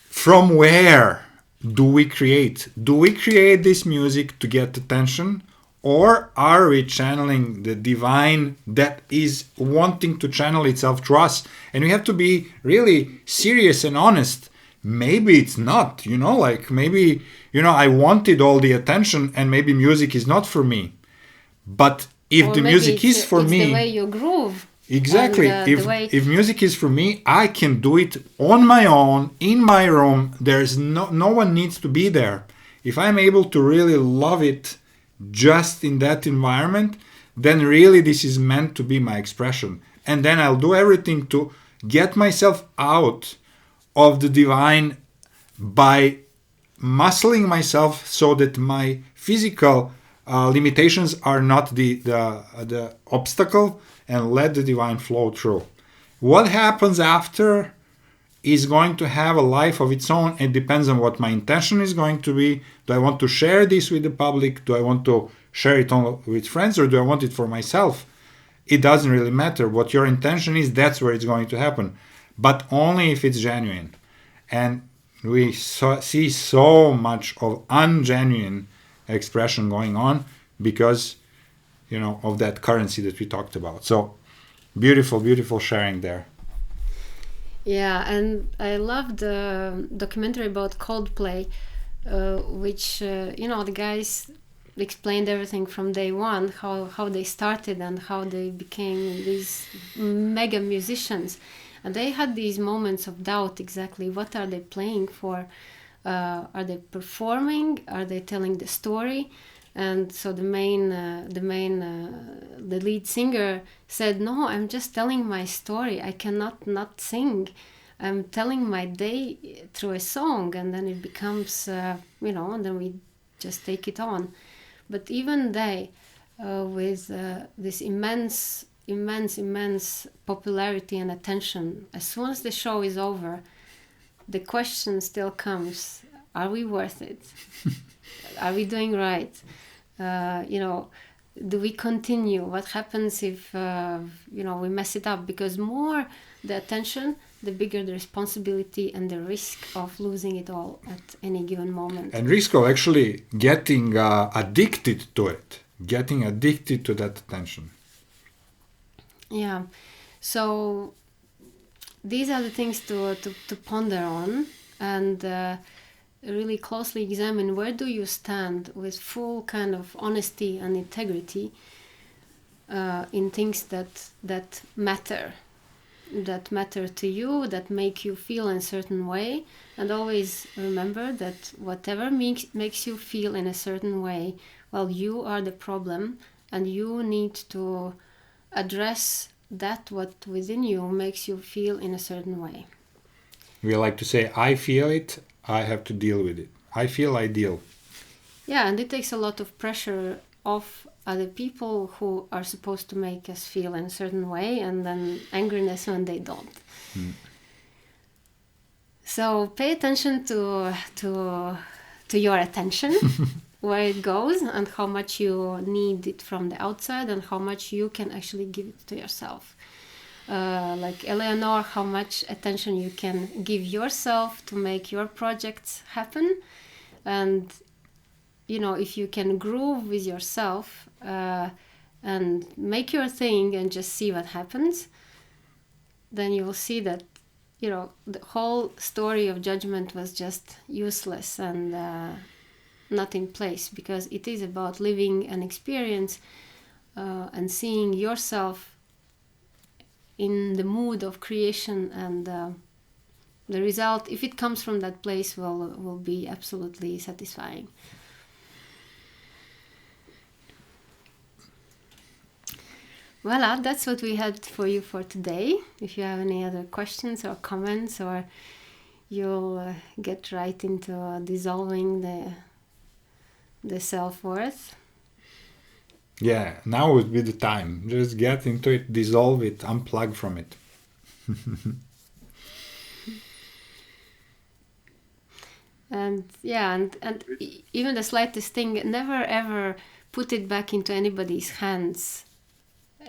from where do we create? Do we create this music to get attention? Or are we channeling the divine that is wanting to channel itself to us? And we have to be really serious and honest. Maybe it's not, like maybe, I wanted all the attention and maybe music is not for me. But if the music is for me, the way you groove. Exactly. And, if music is for me, I can do it on my own, in my room. There's no one needs to be there. If I'm able to really love it just in that environment, then really this is meant to be my expression. And then I'll do everything to get myself out of the divine by muscling myself so that my physical limitations are not the obstacle, and let the divine flow through. What happens after is going to have a life of its own. It depends on what my intention is going to be. Do I want to share this with the public? Do I want to share it with friends, or do I want it for myself? It doesn't really matter. What your intention is, that's where it's going to happen. But only if it's genuine. And we see so much of ungenuine expression going on because of that currency that we talked about. So beautiful sharing there. Yeah, and I love the documentary about Coldplay, which the guys explained everything from day one, how they started and how they became these mega musicians. And they had these moments of doubt, exactly what are they playing for? Are they performing? Are they telling the story? And so the lead singer said, "No, I'm just telling my story. I cannot not sing. I'm telling my day through a song, and then it becomes, and then we just take it on." But even they, with this immense immense popularity and attention, as soon as the show is over, the question still comes: are we worth it? Are we doing right? Do we continue? What happens if we mess it up? Because more the attention, the bigger the responsibility and the risk of losing it all at any given moment. And risk of actually getting addicted to it, getting addicted to that attention. Yeah. So these are the things to ponder on and really closely examine where do you stand with full kind of honesty and integrity in things that matter to you, that make you feel in a certain way. And always remember that whatever makes you feel in a certain way, well, you are the problem, and you need to address that what within you makes you feel in a certain way. We like to say, I feel it, I have to deal with it. I feel, I deal. Yeah, and it takes a lot of pressure off other people who are supposed to make us feel in a certain way, and then angriness when they don't. So pay attention to your attention, where it goes, and how much you need it from the outside, and how much you can actually give it to yourself. Like Eleanor, how much attention you can give yourself to make your projects happen. And if you can groove with yourself and make your thing and just see what happens, then you will see that the whole story of judgment was just useless and not in place, because it is about living an experience and seeing yourself in the mood of creation, and the result, if it comes from that place, will be absolutely satisfying. Voilà, that's what we had for you for today. If you have any other questions or comments, or you'll get right into dissolving the self-worth. Yeah, now would be the time. Just get into it, dissolve it, unplug from it. And even the slightest thing, never ever put it back into anybody's hands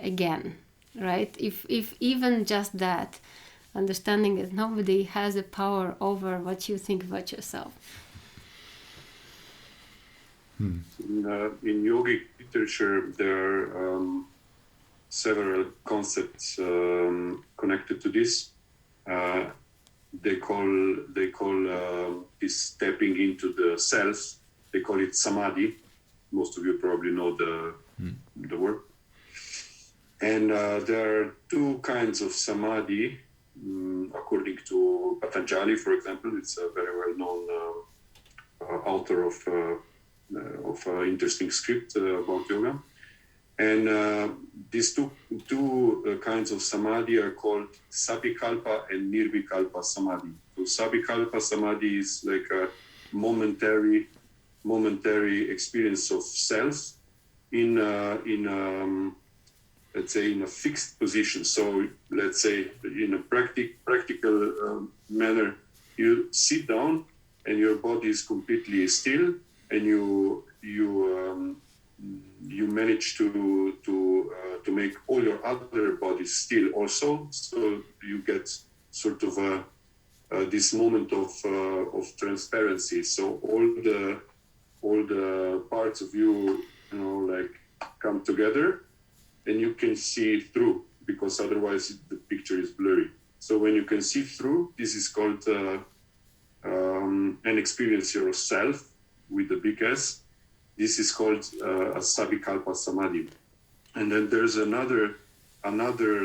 again, right? If even just that, understanding that nobody has a power over what you think about yourself. In yogic literature, there are several concepts connected to this. They call this stepping into the self. They call it samadhi. Most of you probably know the word. And there are two kinds of samadhi, according to Patanjali, for example. It's a very well-known author of interesting script about yoga. And these two kinds of samadhi are called sabikalpa and nirvikalpa samadhi. So sabikalpa samadhi is like a momentary experience of self in let's say in a fixed position. So let's say in a practical manner, you sit down and your body is completely still, and you manage to make all your other bodies still also. So you get sort of this moment of transparency. So all the parts of you, like come together, and you can see through, because otherwise the picture is blurry. So when you can see through, this is called an experience yourself with the big S. This is called a sabikalpa samadhi. And then there's another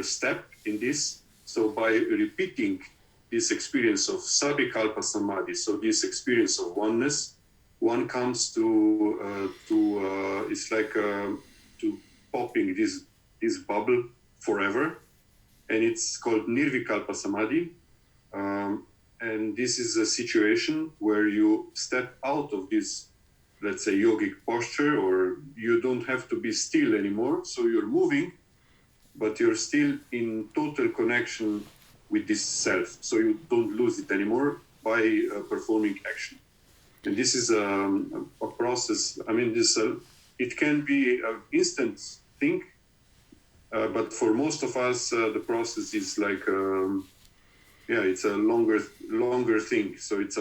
step in this. So by repeating this experience of sabikalpa samadhi, so this experience of oneness, one comes to it's like to popping this bubble forever, and it's called nirvikalpa samadhi. And this is a situation where you step out of this, let's say, yogic posture, or you don't have to be still anymore. So you're moving, but you're still in total connection with this self. So you don't lose it anymore by performing action. And this is a process. I mean, it can be an instant thing, but for most of us, the process is like, it's a longer thing. So it's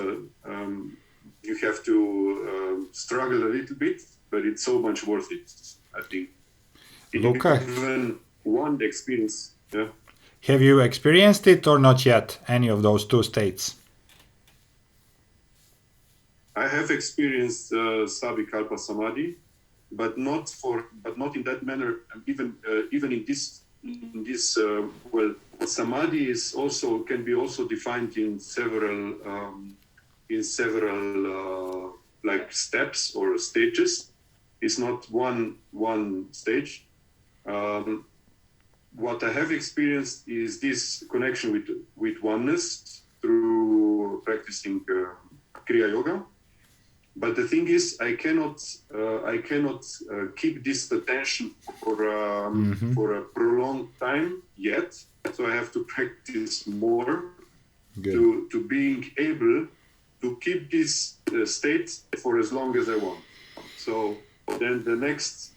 you have to struggle a little bit, but it's so much worth it, I think. Luca, even one experience, yeah. Have you experienced it or not yet, any of those two states? I have experienced Savikalpa Samadhi, but not in that manner. Even in this Samadhi is can be also defined in several like steps or stages. It's not one stage. What I have experienced is this connection with oneness through practicing Kriya Yoga. But the thing is, I cannot keep this attention for a prolonged time yet. So I have to practice more to being able to keep this state for as long as I want. So then the next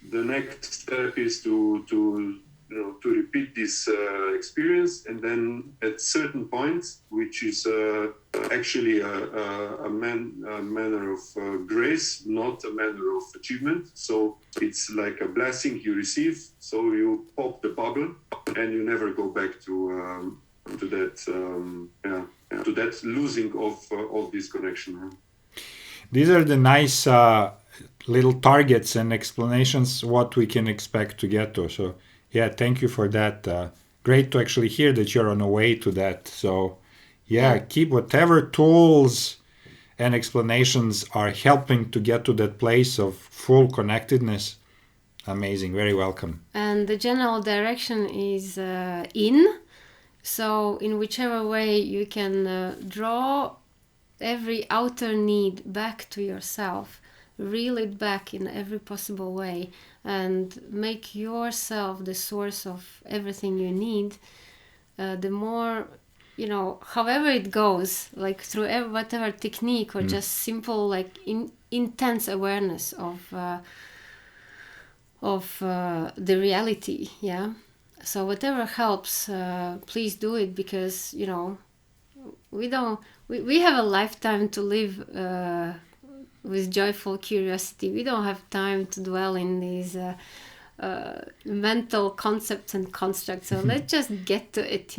step is to repeat this experience, and then at certain points, which is actually a manner of grace, not a manner of achievement. So it's like a blessing you receive. So you pop the bubble, and you never go back to that losing of this connection. These are the nice little targets and explanations what we can expect to get to. So yeah, thank you for that. Great to actually hear that you're on the way to that. So yeah, keep whatever tools and explanations are helping to get to that place of full connectedness. Amazing, very welcome. And the general direction is in. So in whichever way you can draw every outer need back to yourself, reel it back in every possible way, and make yourself the source of everything you need, the more, however it goes, like through whatever technique or just simple, like intense awareness of the reality, yeah. So whatever helps, please do it, because, we have a lifetime to live with joyful curiosity. We don't have time to dwell in these mental concepts and constructs. So let's just get to it,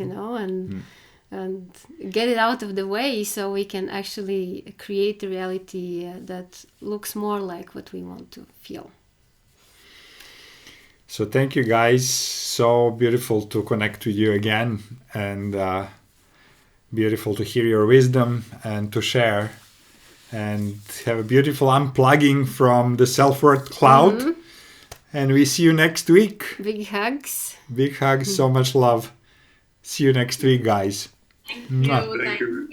and get it out of the way, so we can actually create a reality that looks more like what we want to feel. So thank you, guys. So beautiful to connect with you again, and beautiful to hear your wisdom and to share. And have a beautiful unplugging from the self-worth cloud. Mm-hmm. And we see you next week. Big hugs. Big hugs. So much love. See you next week, guys. Thank you. Thank you,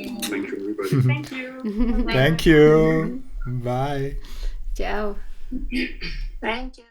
everybody. Thank you. Thank you. Bye. Ciao. Thank you.